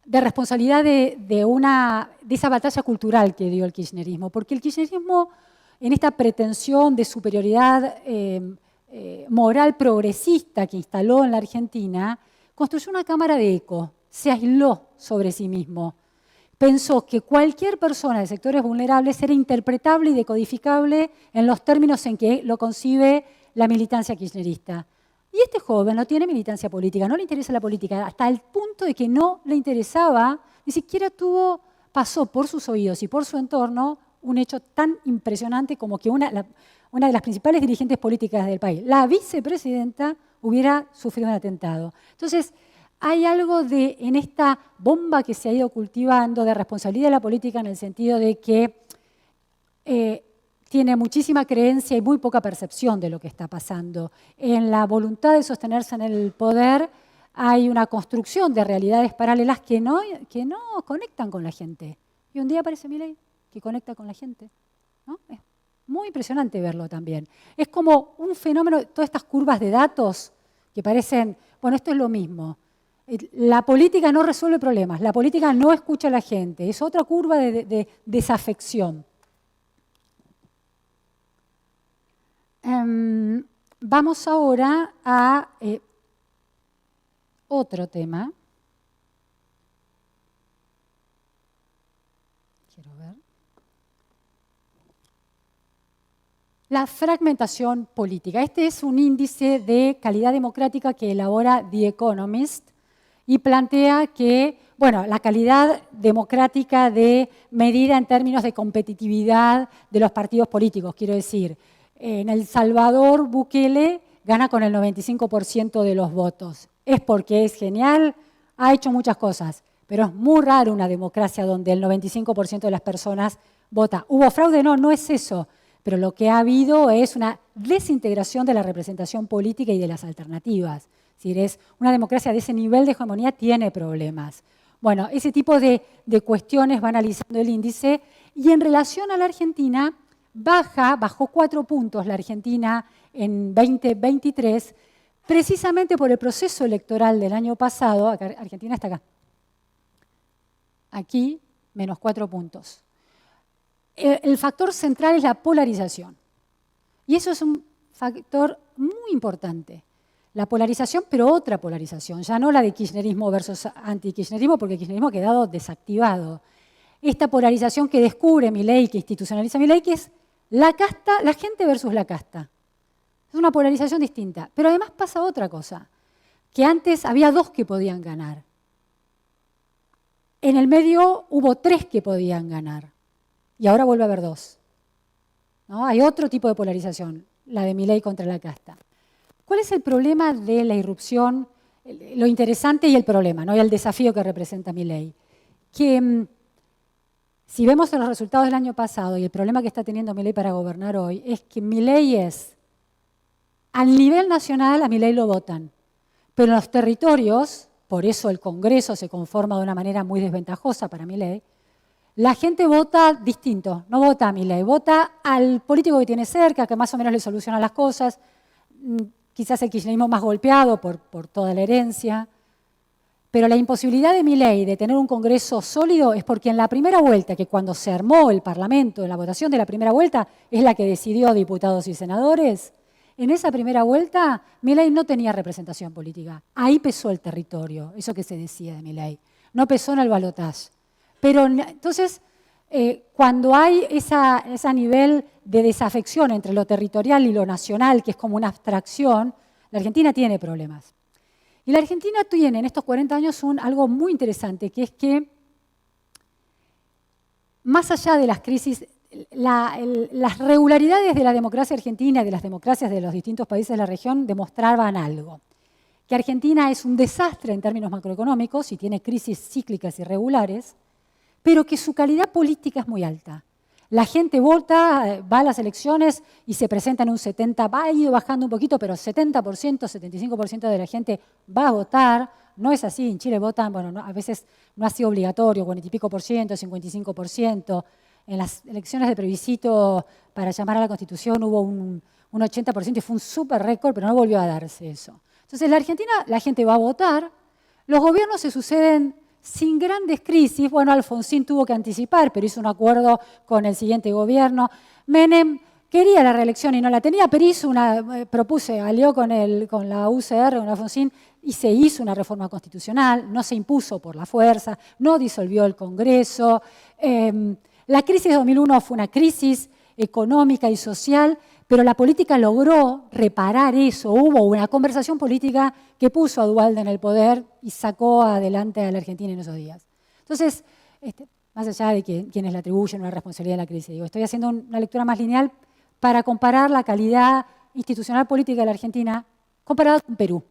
responsabilidad de esa batalla cultural que dio el kirchnerismo, porque el kirchnerismo, en esta pretensión de superioridad moral progresista que instaló en la Argentina, construyó una cámara de eco, se aisló sobre sí mismo. Pensó que cualquier persona de sectores vulnerables era interpretable y decodificable en los términos en que lo concibe la militancia kirchnerista. Y este joven no tiene militancia política, no le interesa la política, hasta el punto de que no le interesaba, ni siquiera pasó por sus oídos y por su entorno un hecho tan impresionante como que una de las principales dirigentes políticas del país, la vicepresidenta, hubiera sufrido un atentado. Entonces, hay algo en esta bomba que se ha ido cultivando de responsabilidad de la política en el sentido de que tiene muchísima creencia y muy poca percepción de lo que está pasando. En la voluntad de sostenerse en el poder hay una construcción de realidades paralelas que no conectan con la gente. Y un día aparece Milei que conecta con la gente, ¿no? Es muy impresionante verlo también. Es como un fenómeno, todas estas curvas de datos que parecen, bueno, esto es lo mismo. La política no resuelve problemas, la política no escucha a la gente, es otra curva de desafección. Vamos ahora a otro tema. Quiero ver. La fragmentación política. Este es un índice de calidad democrática que elabora The Economist y plantea que, bueno, la calidad democrática de medida en términos de competitividad de los partidos políticos, quiero decir, en El Salvador, Bukele gana con el 95% de los votos. Es porque es genial, ha hecho muchas cosas, pero es muy raro una democracia donde el 95% de las personas vota. ¿Hubo fraude? No, no es eso. Pero lo que ha habido es una desintegración de la representación política y de las alternativas. Es decir, es una democracia de ese nivel de hegemonía tiene problemas. Bueno, ese tipo de cuestiones va analizando el índice y en relación a la Argentina, bajó 4 puntos la Argentina en 2023, precisamente por el proceso electoral del año pasado. Acá, Argentina está acá. Aquí, menos 4 puntos. El factor central es la polarización. Y eso es un factor muy importante. La polarización, pero otra polarización, ya no la de kirchnerismo versus anti-kirchnerismo, porque el kirchnerismo ha quedado desactivado. Esta polarización que descubre Milei, que institucionaliza Milei, que es la casta, la gente versus la casta. Es una polarización distinta. Pero además pasa otra cosa, que antes había 2 que podían ganar. En el medio hubo 3 que podían ganar. Y ahora vuelve a haber 2. ¿No? Hay otro tipo de polarización, la de Milei contra la casta. ¿Cuál es el problema de la irrupción? Lo interesante y el problema, ¿no? Y el desafío que representa Milei. Que si vemos los resultados del año pasado y el problema que está teniendo Milei para gobernar hoy, es que Milei es, al nivel nacional a Milei lo votan, pero en los territorios, por eso el Congreso se conforma de una manera muy desventajosa para Milei, la gente vota distinto, no vota a Milei, vota al político que tiene cerca, que más o menos le soluciona las cosas, quizás el kirchnerismo más golpeado por toda la herencia. Pero la imposibilidad de Milei de tener un Congreso sólido es porque en la primera vuelta, que cuando se armó el Parlamento, en la votación de la primera vuelta, es la que decidió diputados y senadores, en esa primera vuelta Milei no tenía representación política. Ahí pesó el territorio, eso que se decía de Milei. No pesó en el balotaje. Pero entonces, cuando hay ese nivel de desafección entre lo territorial y lo nacional, que es como una abstracción, la Argentina tiene problemas. Y la Argentina tiene en estos 40 años algo muy interesante, que es que, más allá de las crisis, las regularidades de la democracia argentina y de las democracias de los distintos países de la región demostraban algo. Que Argentina es un desastre en términos macroeconómicos y tiene crisis cíclicas irregulares, pero que su calidad política es muy alta. La gente vota, va a las elecciones y se presenta en un 70%, ha ido bajando un poquito, pero 70%, 75% de la gente va a votar. No es así, en Chile votan, bueno, no, a veces no ha sido obligatorio, 40 y pico por ciento, 55%. En las elecciones de plebiscito para llamar a la Constitución hubo un 80% y fue un súper récord, pero no volvió a darse eso. Entonces, en la Argentina la gente va a votar, los gobiernos se suceden sin grandes crisis. Bueno, Alfonsín tuvo que anticipar, pero hizo un acuerdo con el siguiente gobierno. Menem quería la reelección y no la tenía, pero alió con la UCR, con Alfonsín, y se hizo una reforma constitucional, no se impuso por la fuerza, no disolvió el Congreso. La crisis de 2001 fue una crisis económica y social, pero la política logró reparar eso. Hubo una conversación política que puso a Duhalde en el poder y sacó adelante a la Argentina en esos días. Entonces, más allá de quienes le atribuyen una responsabilidad de la crisis, estoy haciendo una lectura más lineal para comparar la calidad institucional política de la Argentina comparada con Perú.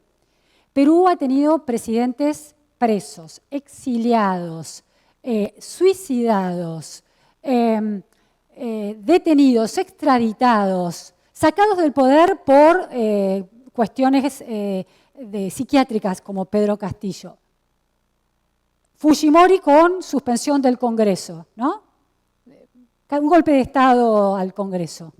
Perú ha tenido presidentes presos, exiliados, suicidados, detenidos, extraditados, sacados del poder por cuestiones psiquiátricas como Pedro Castillo. Fujimori con suspensión del Congreso, ¿no? Un golpe de Estado al Congreso.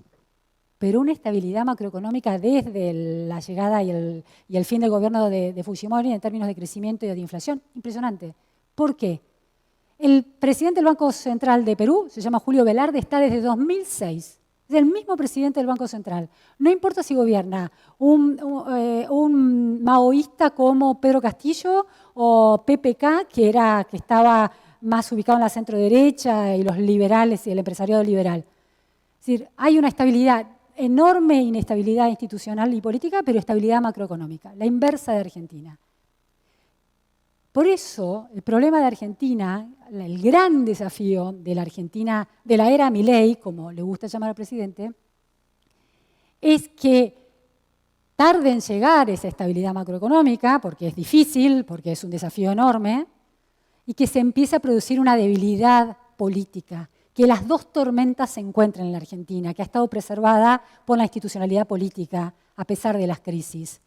Pero una estabilidad macroeconómica desde la llegada y el fin del gobierno de Fujimori en términos de crecimiento y de inflación. Impresionante. ¿Por qué? El presidente del Banco Central de Perú, se llama Julio Velarde, está desde 2006. Es el mismo presidente del Banco Central. No importa si gobierna un maoísta como Pedro Castillo o PPK, que estaba más ubicado en la centro-derecha, y los liberales y el empresariado liberal. Es decir, hay una estabilidad, enorme inestabilidad institucional y política, pero estabilidad macroeconómica, la inversa de Argentina. Por eso, el problema de Argentina, el gran desafío de la Argentina, de la era Milei, como le gusta llamar al presidente, es que tarde en llegar esa estabilidad macroeconómica, porque es difícil, porque es un desafío enorme, y que se empiece a producir una debilidad política, que las dos tormentas se encuentren en la Argentina, que ha estado preservada por la institucionalidad política a pesar de las crisis.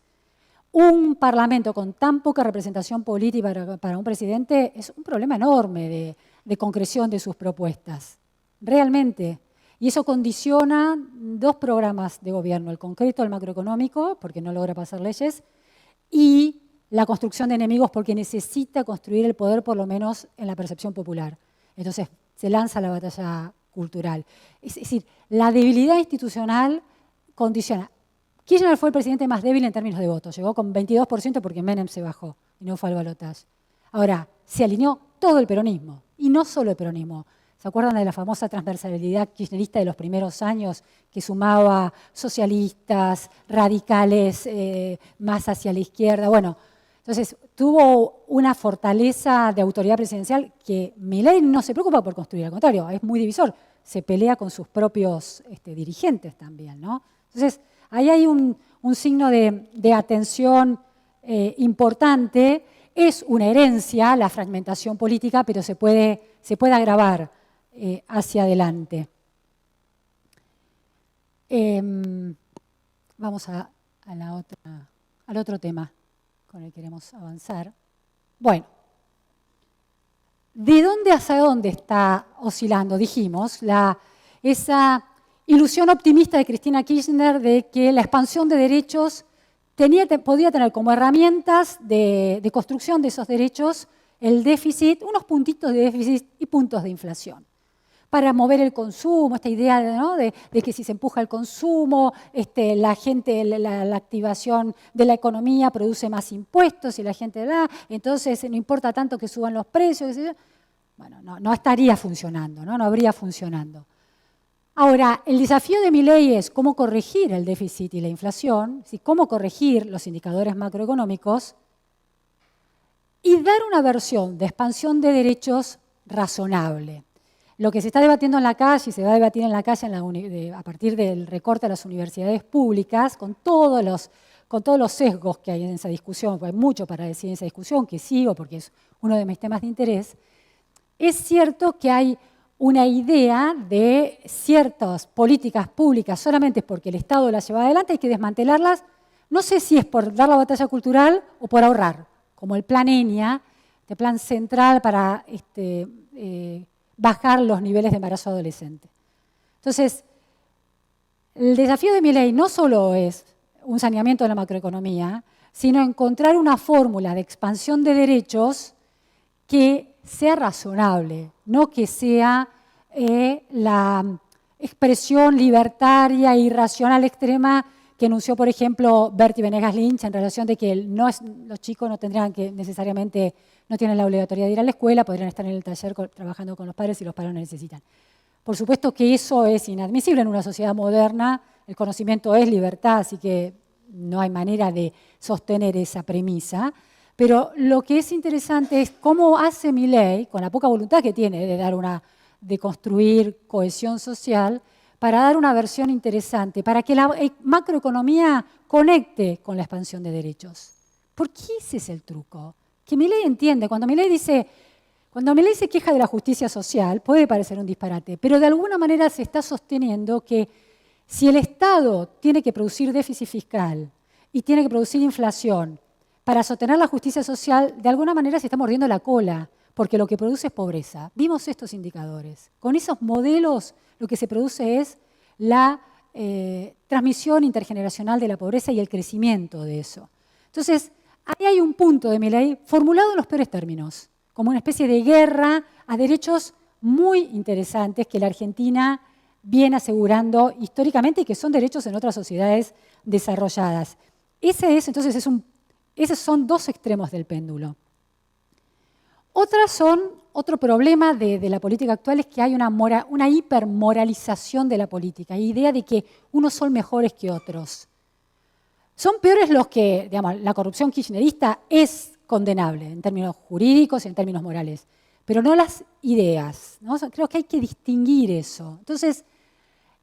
Un parlamento con tan poca representación política para un presidente es un problema enorme de concreción de sus propuestas, realmente. Y eso condiciona dos programas de gobierno, el concreto, el macroeconómico, porque no logra pasar leyes, y la construcción de enemigos porque necesita construir el poder, por lo menos en la percepción popular. Entonces se lanza la batalla cultural. Es decir, la debilidad institucional condiciona. Kirchner fue el presidente más débil en términos de votos. Llegó con 22% porque Menem se bajó y no fue al balotaje. Ahora, se alineó todo el peronismo, y no solo el peronismo. ¿Se acuerdan de la famosa transversalidad kirchnerista de los primeros años que sumaba socialistas, radicales, más hacia la izquierda? Bueno, entonces tuvo una fortaleza de autoridad presidencial que Milei no se preocupa por construir, al contrario, es muy divisor. Se pelea con sus propios dirigentes también, ¿no? Entonces, ahí hay un signo de atención importante. Es una herencia, la fragmentación política, pero se puede agravar hacia adelante. Vamos al otro tema con el que queremos avanzar. Bueno, ¿de dónde hacia dónde está oscilando? Dijimos, esa ilusión optimista de Cristina Kirchner de que la expansión de derechos podía tener como herramientas de construcción de esos derechos el déficit, unos puntitos de déficit y puntos de inflación, para mover el consumo, esta idea, ¿no?, de que si se empuja el consumo, la activación de la economía produce más impuestos y la gente da, entonces no importa tanto que suban los precios. Bueno, no estaría funcionando, no habría funcionando. Ahora, el desafío de Milei es cómo corregir el déficit y la inflación, cómo corregir los indicadores macroeconómicos y dar una versión de expansión de derechos razonable. Lo que se está debatiendo en la calle, y se va a debatir en la calle a partir del recorte a las universidades públicas, con todos los sesgos que hay en esa discusión, porque hay mucho para decir en esa discusión, que sigo porque es uno de mis temas de interés, es cierto que hay una idea de ciertas políticas públicas solamente porque el Estado las lleva adelante, hay que desmantelarlas, no sé si es por dar la batalla cultural o por ahorrar, como el plan ENIA, el plan central para bajar los niveles de embarazo adolescente. Entonces, el desafío de Milei no solo es un saneamiento de la macroeconomía, sino encontrar una fórmula de expansión de derechos que sea razonable, no que sea la expresión libertaria e irracional extrema que anunció, por ejemplo, Bertie Venegas Lynch en relación de que los chicos no tendrían que necesariamente, no tienen la obligatoriedad de ir a la escuela, podrían estar en el taller trabajando con los padres si los padres lo necesitan. Por supuesto que eso es inadmisible en una sociedad moderna, el conocimiento es libertad, así que no hay manera de sostener esa premisa. Pero lo que es interesante es cómo hace Milei, con la poca voluntad que tiene de construir cohesión social, para dar una versión interesante, para que la macroeconomía conecte con la expansión de derechos. Porque ese es el truco. Que Milei entiende, cuando Milei se queja de la justicia social, puede parecer un disparate, pero de alguna manera se está sosteniendo que si el Estado tiene que producir déficit fiscal y tiene que producir inflación para sostener la justicia social, de alguna manera se está mordiendo la cola, porque lo que produce es pobreza. Vimos estos indicadores. Con esos modelos lo que se produce es la transmisión intergeneracional de la pobreza y el crecimiento de eso. Entonces, ahí hay un punto de Milei formulado en los peores términos, como una especie de guerra a derechos muy interesantes que la Argentina viene asegurando históricamente y que son derechos en otras sociedades desarrolladas. Esos son dos extremos del péndulo. Otro problema de la política actual es que hay una hipermoralización de la política, idea de que unos son mejores que otros. Son peores los que, digamos, la corrupción kirchnerista es condenable en términos jurídicos y en términos morales, pero no las ideas, ¿no? Creo que hay que distinguir eso. Entonces,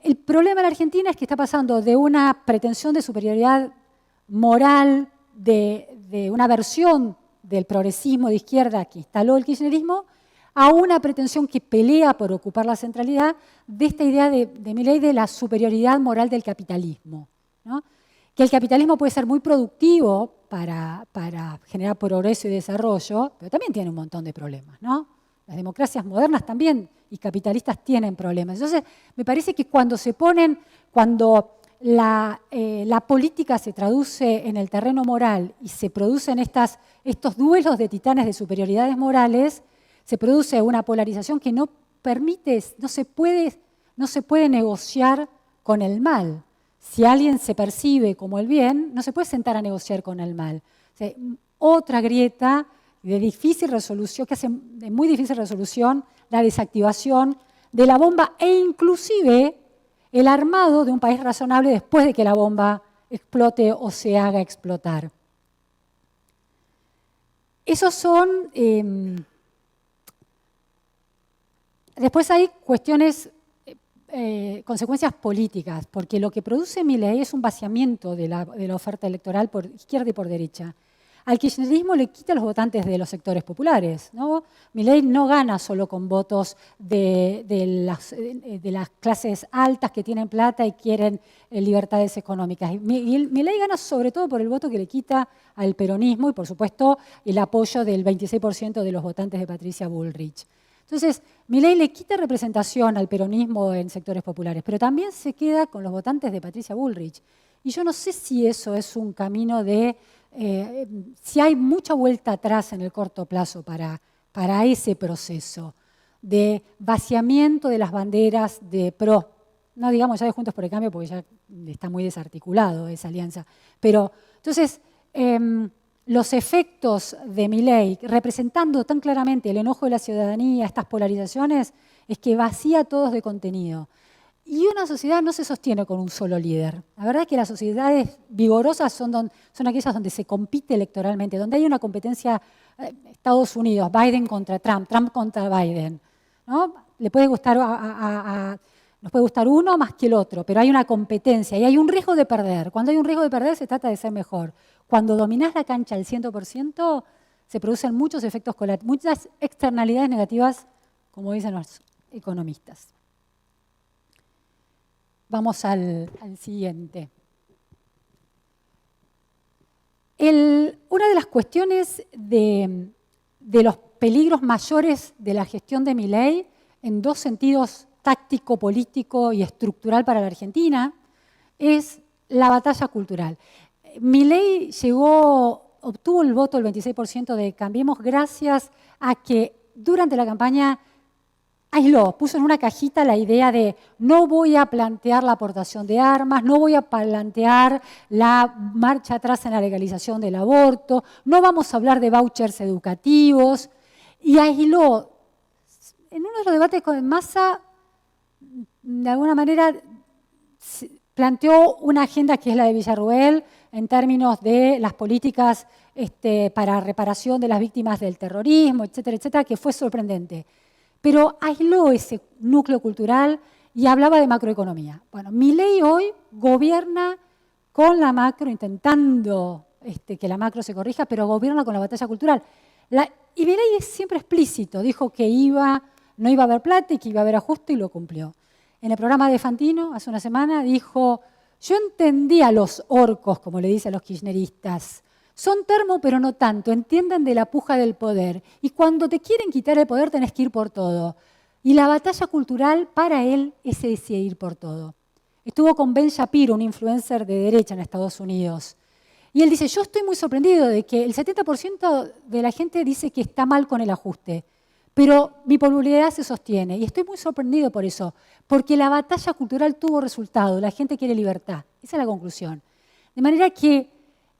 el problema en la Argentina es que está pasando de una pretensión de superioridad moral, de una versión del progresismo de izquierda que instaló el kirchnerismo, a una pretensión que pelea por ocupar la centralidad de esta idea de Milei de la superioridad moral del capitalismo, ¿no? Que el capitalismo puede ser muy productivo para generar progreso y desarrollo, pero también tiene un montón de problemas, ¿no? Las democracias modernas también y capitalistas tienen problemas. Entonces, me parece que cuando la política se traduce en el terreno moral y se producen estos duelos de titanes de superioridades morales, se produce una polarización que no se puede negociar con el mal. Si alguien se percibe como el bien, no se puede sentar a negociar con el mal. O sea, otra grieta de difícil resolución, que hace de muy difícil resolución, la desactivación de la bomba e inclusive el armado de un país razonable después de que la bomba explote o se haga explotar. Esos son... Después hay cuestiones, consecuencias políticas, porque lo que produce Milei es un vaciamiento de la oferta electoral por izquierda y por derecha. Al kirchnerismo le quita los votantes de los sectores populares, ¿no? Milei no gana solo con votos de las clases altas que tienen plata y quieren libertades económicas. Milei gana sobre todo por el voto que le quita al peronismo y, por supuesto, el apoyo del 26% de los votantes de Patricia Bullrich. Entonces, Milei le quita representación al peronismo en sectores populares, pero también se queda con los votantes de Patricia Bullrich. Y yo no sé si eso es un camino si hay mucha vuelta atrás en el corto plazo para ese proceso de vaciamiento de las banderas de PRO. No digamos ya de Juntos por el Cambio porque ya está muy desarticulado esa alianza. Pero, entonces, los efectos de Milei, representando tan claramente el enojo de la ciudadanía, estas polarizaciones, es que vacía a todos de contenido. Y una sociedad no se sostiene con un solo líder. La verdad es que las sociedades vigorosas son aquellas donde se compite electoralmente, donde hay una competencia, Estados Unidos, Biden contra Trump, Trump contra Biden, ¿no? Nos puede gustar uno más que el otro, pero hay una competencia y hay un riesgo de perder. Cuando hay un riesgo de perder se trata de ser mejor. Cuando dominás la cancha al 100%, se producen muchos efectos colaterales, muchas externalidades negativas, como dicen los economistas. Vamos al siguiente. Una de las cuestiones de los peligros mayores de la gestión de Milei, en dos sentidos, táctico, político y estructural para la Argentina, es la batalla cultural. Milei obtuvo el voto, el 26% de Cambiemos, gracias a que durante la campaña puso en una cajita la idea de no voy a plantear la aportación de armas, no voy a plantear la marcha atrás en la legalización del aborto, no vamos a hablar de vouchers educativos, y aisló. En uno de los debates con Massa, de alguna manera, planteó una agenda que es la de Villarruel en términos de las políticas para reparación de las víctimas del terrorismo, etcétera, etcétera, que fue sorprendente. Pero aisló ese núcleo cultural y hablaba de macroeconomía. Bueno, Milei hoy gobierna con la macro, intentando que la macro se corrija, pero gobierna con la batalla cultural. Y Milei es siempre explícito, dijo que no iba a haber plata y que iba a haber ajuste y lo cumplió. En el programa de Fantino, hace una semana, dijo, yo entendí a los orcos, como le dice a los kirchneristas, son termo pero no tanto, entienden de la puja del poder. Y cuando te quieren quitar el poder tenés que ir por todo. Y la batalla cultural para él es ese ir por todo. Estuvo con Ben Shapiro, un influencer de derecha en Estados Unidos. Y él dice, yo estoy muy sorprendido de que el 70% de la gente dice que está mal con el ajuste. Pero mi popularidad se sostiene y estoy muy sorprendido por eso, porque la batalla cultural tuvo resultado, la gente quiere libertad. Esa es la conclusión. De manera que,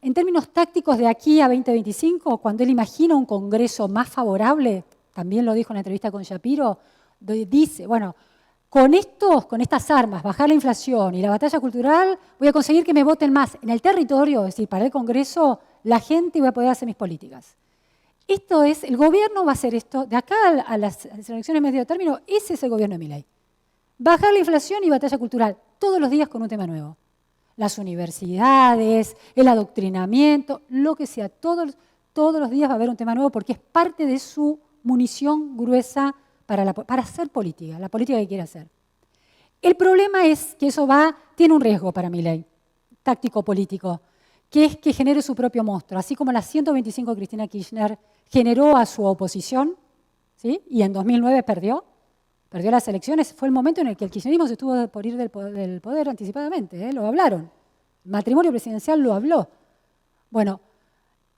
en términos tácticos de aquí a 2025, cuando él imagina un Congreso más favorable, también lo dijo en la entrevista con Shapiro, dice, bueno, con estas armas, bajar la inflación y la batalla cultural, voy a conseguir que me voten más en el territorio, es decir, para el Congreso, la gente, y voy a poder hacer mis políticas. Esto es, el gobierno va a hacer esto, de acá a las elecciones de medio término, ese es el gobierno de Milei. Bajar la inflación y batalla cultural, todos los días con un tema nuevo. Las universidades, el adoctrinamiento, lo que sea, todos los días va a haber un tema nuevo porque es parte de su munición gruesa para hacer política, la política que quiere hacer. El problema es que eso tiene un riesgo para Milei, táctico-político, que es que genere su propio monstruo. Así como la 125 Cristina Kirchner generó a su oposición, ¿sí? Y en 2009 perdió las elecciones, fue el momento en el que el kirchnerismo se estuvo por ir del poder anticipadamente, lo hablaron. El matrimonio presidencial lo habló. Bueno,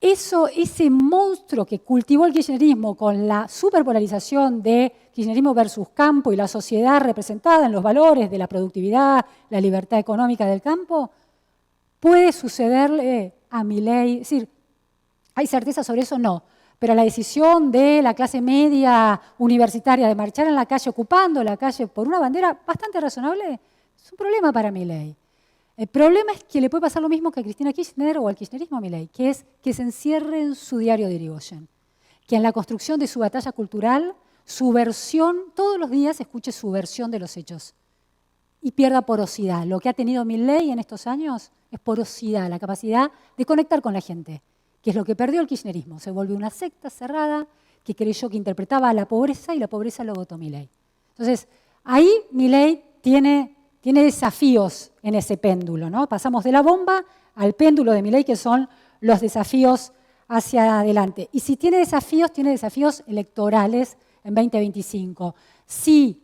ese monstruo que cultivó el kirchnerismo con la superpolarización de kirchnerismo versus campo y la sociedad representada en los valores de la productividad, la libertad económica del campo, puede sucederle a Milei. Es decir, ¿hay certeza sobre eso? No. Pero la decisión de la clase media universitaria de marchar en la calle, ocupando la calle por una bandera bastante razonable, es un problema para Milei. El problema es que le puede pasar lo mismo que a Cristina Kirchner o al kirchnerismo a Milei, que es que se encierre en su diario de Irigoyen, que en la construcción de su batalla cultural, su versión, todos los días escuche su versión de los hechos y pierda porosidad. Lo que ha tenido Milei en estos años es porosidad, la capacidad de conectar con la gente, que es lo que perdió el kirchnerismo. Se volvió una secta cerrada que creyó que interpretaba la pobreza y la pobreza lo votó Milei. Entonces, ahí Milei tiene desafíos en ese péndulo, ¿no? Pasamos de la bomba al péndulo de Milei, que son los desafíos hacia adelante. Y si tiene desafíos electorales en 2025. Si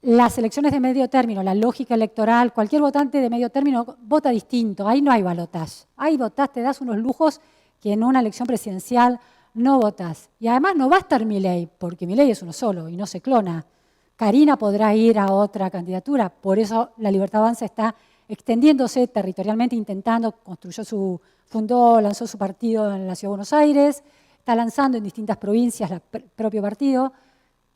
las elecciones de medio término, la lógica electoral, cualquier votante de medio término vota distinto, ahí no hay balotaje. Ahí votás, te das unos lujos que en una elección presidencial no votás. Y además no va a estar Milei, porque Milei es uno solo y no se clona. Karina podrá ir a otra candidatura, por eso la Libertad Avanza está extendiéndose territorialmente, lanzó su partido en la Ciudad de Buenos Aires, está lanzando en distintas provincias el propio partido.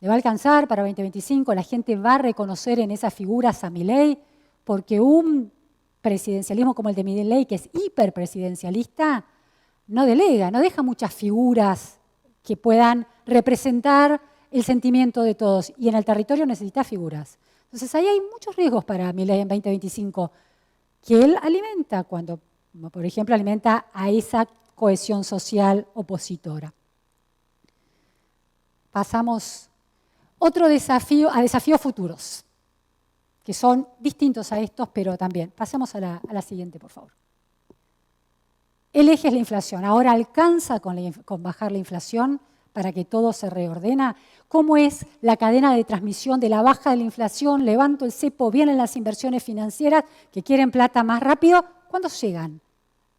Le va a alcanzar para 2025, la gente va a reconocer en esas figuras a Milei, porque un presidencialismo como el de Milei, que es hiperpresidencialista, no delega, no deja muchas figuras que puedan representar el sentimiento de todos, y en el territorio necesita figuras. Entonces ahí hay muchos riesgos para Milei en 2025, que él alimenta cuando, por ejemplo, alimenta a esa cohesión social opositora. Pasamos otro desafío, a desafíos futuros, que son distintos a estos, pero también. Pasemos a la siguiente, por favor. El eje es la inflación. Ahora alcanza con bajar la inflación para que todo se reordena. ¿Cómo es la cadena de transmisión de la baja de la inflación? Levanto el cepo, vienen las inversiones financieras que quieren plata más rápido. ¿Cuándo llegan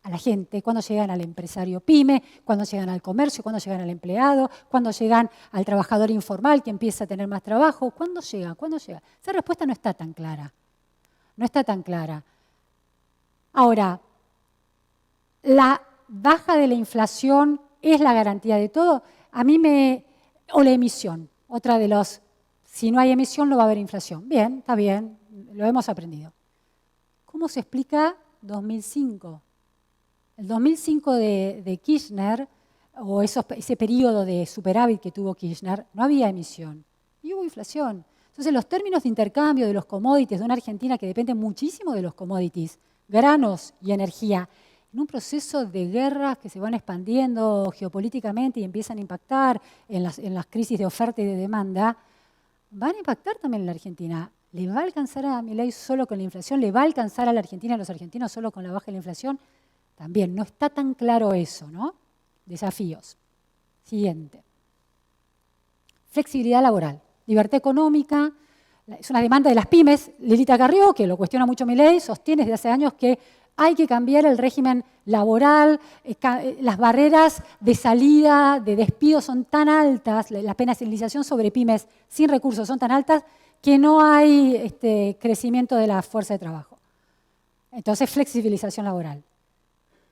a la gente? ¿Cuándo llegan al empresario pyme? ¿Cuándo llegan al comercio? ¿Cuándo llegan al empleado? ¿Cuándo llegan al trabajador informal que empieza a tener más trabajo? ¿Cuándo llegan? ¿Cuándo llega? Esa respuesta no está tan clara. No está tan clara. Ahora, la baja de la inflación es la garantía de todo. O la emisión, otra de los, si no hay emisión no va a haber inflación. Bien, está bien, lo hemos aprendido. ¿Cómo se explica 2005? El 2005 de Kirchner, o ese periodo de superávit que tuvo Kirchner, no había emisión y hubo inflación. Entonces los términos de intercambio de los commodities de una Argentina que depende muchísimo de los commodities, granos y energía, en un proceso de guerras que se van expandiendo geopolíticamente y empiezan a impactar en las crisis de oferta y de demanda, van a impactar también en la Argentina. ¿Le va a alcanzar a Milei solo con la inflación? ¿Le va a alcanzar a la Argentina y a los argentinos solo con la baja de la inflación? También no está tan claro eso, ¿no? Desafíos. Siguiente. Flexibilidad laboral, libertad económica. Es una demanda de las pymes. Lilita Carrió, que lo cuestiona mucho Milei, sostiene desde hace años que hay que cambiar el régimen laboral, las barreras de salida, de despido son tan altas, la penalización sobre pymes sin recursos son tan altas que no hay crecimiento de la fuerza de trabajo. Entonces, flexibilización laboral.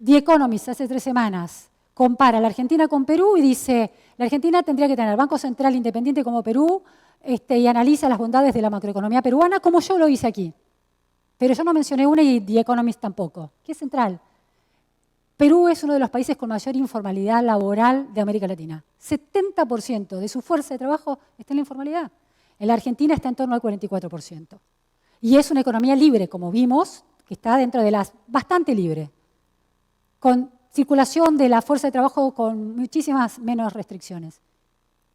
The Economist, hace 3 semanas, compara la Argentina con Perú y dice, la Argentina tendría que tener Banco Central independiente como Perú y analiza las bondades de la macroeconomía peruana, como yo lo hice aquí. Pero yo no mencioné una y The Economist tampoco, que es central. Perú es uno de los países con mayor informalidad laboral de América Latina. 70% de su fuerza de trabajo está en la informalidad. En la Argentina está en torno al 44%. Y es una economía libre, como vimos, que está dentro de las bastante libre, con circulación de la fuerza de trabajo con muchísimas menos restricciones.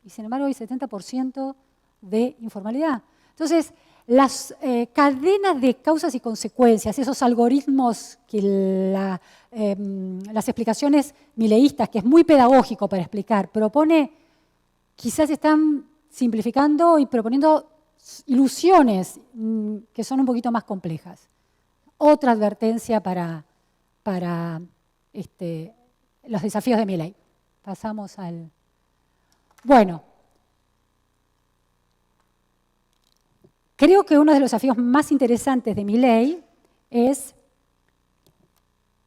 Y sin embargo hay 70% de informalidad. Entonces, las cadenas de causas y consecuencias, esos algoritmos que las explicaciones mileístas, que es muy pedagógico para explicar, propone, quizás están simplificando y proponiendo ilusiones que son un poquito más complejas. Otra advertencia para los desafíos de Milei. Pasamos al... Bueno, creo que uno de los desafíos más interesantes de Milei es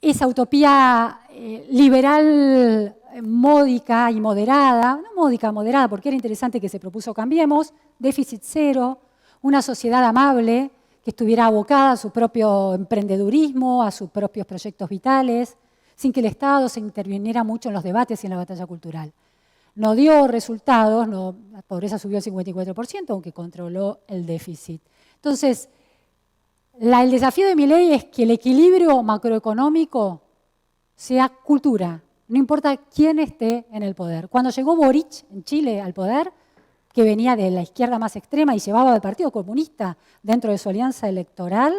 esa utopía liberal módica y moderada, no módica, moderada, porque era interesante que se propuso Cambiemos, déficit cero, una sociedad amable que estuviera abocada a su propio emprendedurismo, a sus propios proyectos vitales, sin que el Estado se interviniera mucho en los debates y en la batalla cultural. No dio resultados, la pobreza subió al 54%, aunque controló el déficit. Entonces, el desafío de Milei es que el equilibrio macroeconómico sea cultura, no importa quién esté en el poder. Cuando llegó Boric en Chile al poder, que venía de la izquierda más extrema y llevaba al Partido Comunista dentro de su alianza electoral,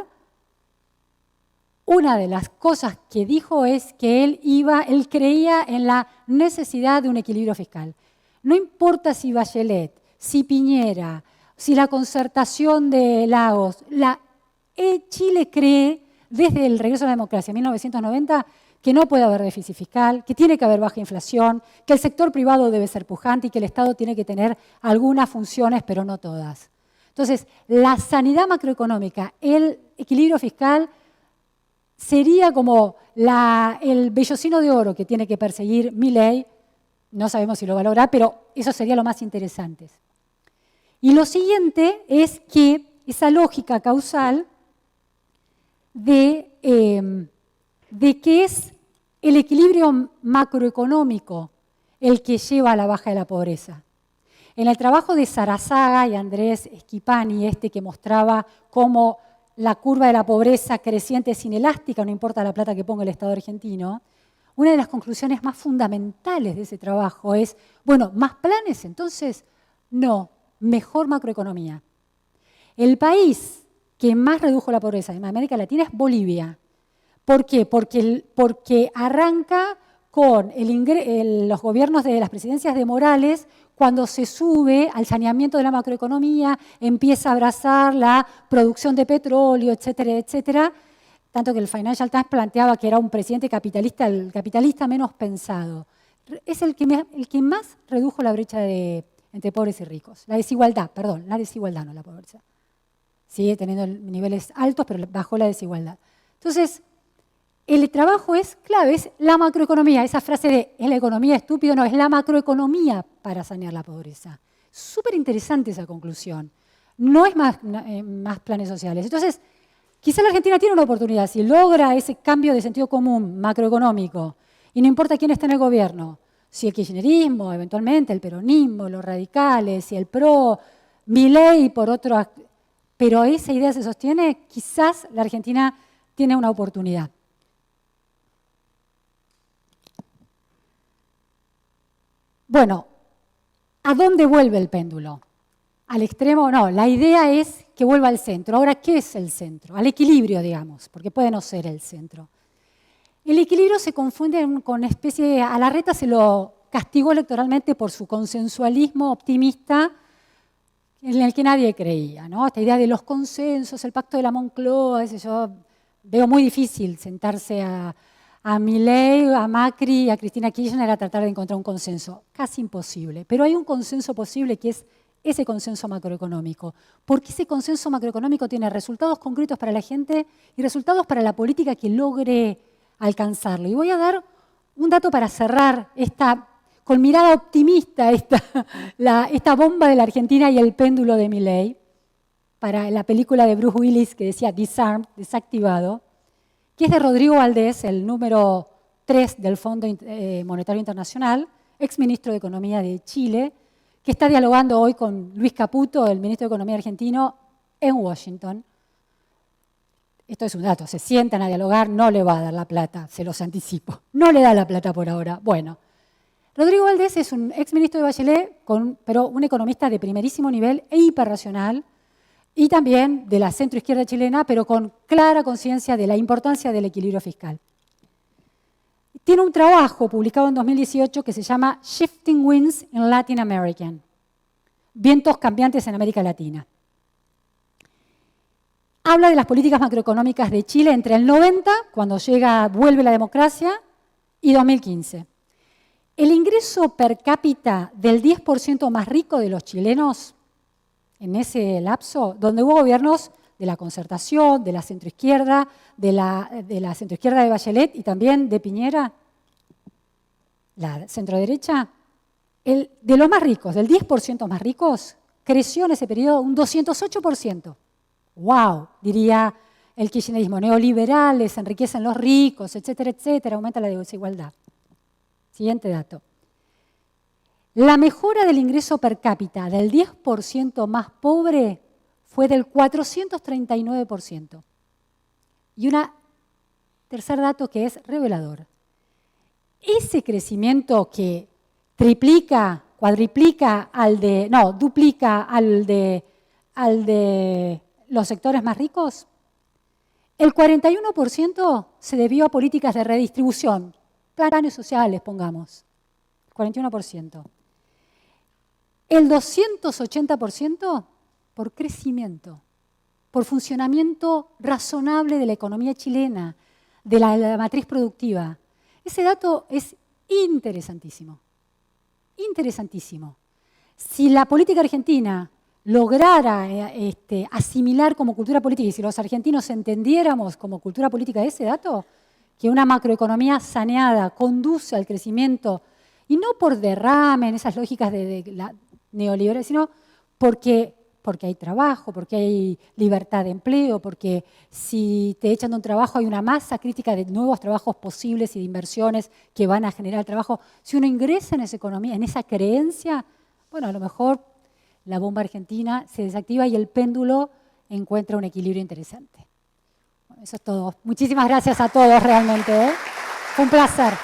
una de las cosas que dijo es que él creía en la necesidad de un equilibrio fiscal. No importa si Bachelet, si Piñera, si la concertación de Lagos, Chile cree, desde el regreso a la democracia en 1990, que no puede haber déficit fiscal, que tiene que haber baja inflación, que el sector privado debe ser pujante y que el Estado tiene que tener algunas funciones, pero no todas. Entonces, la sanidad macroeconómica, el equilibrio fiscal, sería como el vellocino de oro que tiene que perseguir Milei. No sabemos si lo va a lograr, pero eso sería lo más interesante. Y lo siguiente es que esa lógica causal de que es el equilibrio macroeconómico el que lleva a la baja de la pobreza. En el trabajo de Sarazaga y Andrés Schipani, que mostraba cómo la curva de la pobreza creciente es inelástica, no importa la plata que ponga el Estado argentino, una de las conclusiones más fundamentales de ese trabajo es, bueno, ¿más planes? Entonces, no, mejor macroeconomía. El país que más redujo la pobreza en América Latina es Bolivia. ¿Por qué? Porque arranca con los gobiernos de las presidencias de Morales, cuando se sube al saneamiento de la macroeconomía, empieza a abrazar la producción de petróleo, etcétera, etcétera, tanto que el Financial Times planteaba que era un presidente capitalista, el capitalista menos pensado. Es el que más redujo la brecha entre pobres y ricos. La desigualdad, no la pobreza. Sigue teniendo niveles altos, pero bajó la desigualdad. Entonces, el trabajo es clave, es la macroeconomía. Esa frase de ¿es la economía estúpido? No, es la macroeconomía para sanear la pobreza. Súper interesante esa conclusión. No es más planes sociales. Entonces, quizá la Argentina tiene una oportunidad. Si logra ese cambio de sentido común macroeconómico, y no importa quién está en el gobierno, si el kirchnerismo, eventualmente el peronismo, los radicales, si el PRO, Milei por otro, pero esa idea se sostiene, quizás la Argentina tiene una oportunidad. Bueno, ¿a dónde vuelve el péndulo? ¿Al extremo? No, la idea es que vuelva al centro. Ahora, ¿qué es el centro? Al equilibrio, digamos, porque puede no ser el centro. El equilibrio se confunde con a Larreta se lo castigó electoralmente por su consensualismo optimista en el que nadie creía, ¿no? Esta idea de los consensos, el pacto de la Moncloa, veo muy difícil sentarse a Milei, a Macri y a Cristina Kirchner a tratar de encontrar un consenso. Casi imposible. Pero hay un consenso posible que es ese consenso macroeconómico. Porque ese consenso macroeconómico tiene resultados concretos para la gente y resultados para la política que logre alcanzarlo. Y voy a dar un dato para cerrar con mirada optimista esta bomba de la Argentina y el péndulo de Milei, para la película de Bruce Willis que decía Disarmed, desactivado, que es de Rodrigo Valdés, el número 3 del Fondo Monetario Internacional, exministro de Economía de Chile, que está dialogando hoy con Luis Caputo, el ministro de Economía argentino, en Washington. Esto es un dato, se sientan a dialogar, no le va a dar la plata, se los anticipo. No le da la plata por ahora. Bueno, Rodrigo Valdés es un exministro de Bachelet, pero un economista de primerísimo nivel e hiperracional, y también de la centroizquierda chilena, pero con clara conciencia de la importancia del equilibrio fiscal. Tiene un trabajo publicado en 2018 que se llama Shifting Winds in Latin America, vientos cambiantes en América Latina. Habla de las políticas macroeconómicas de Chile entre el 90, cuando vuelve la democracia, y 2015. El ingreso per cápita del 10% más rico de los chilenos, en ese lapso, donde hubo gobiernos de la Concertación, de la centroizquierda, de la centroizquierda de Bachelet y también de Piñera, la centroderecha, de los más ricos, del 10% más ricos, creció en ese periodo un 208%. ¡Wow! Diría el kirchnerismo, neoliberales, enriquecen los ricos, etcétera, etcétera, aumenta la desigualdad. Siguiente dato. La mejora del ingreso per cápita del 10% más pobre fue del 439%. Y un tercer dato que es revelador. Ese crecimiento que duplica al de los sectores más ricos, el 41% se debió a políticas de redistribución, planes sociales, pongamos, 41%. El 280% por crecimiento, por funcionamiento razonable de la economía chilena, de la matriz productiva. Ese dato es interesantísimo, interesantísimo. Si la política argentina lograra asimilar como cultura política, y si los argentinos entendiéramos como cultura política ese dato, que una macroeconomía saneada conduce al crecimiento, y no por derrame en esas lógicas de la neoliberal, sino porque hay trabajo, porque hay libertad de empleo, porque si te echan de un trabajo hay una masa crítica de nuevos trabajos posibles y de inversiones que van a generar trabajo. Si uno ingresa en esa economía, en esa creencia, bueno, a lo mejor la bomba argentina se desactiva y el péndulo encuentra un equilibrio interesante. Bueno, eso es todo. Muchísimas gracias a todos realmente. Fue un placer.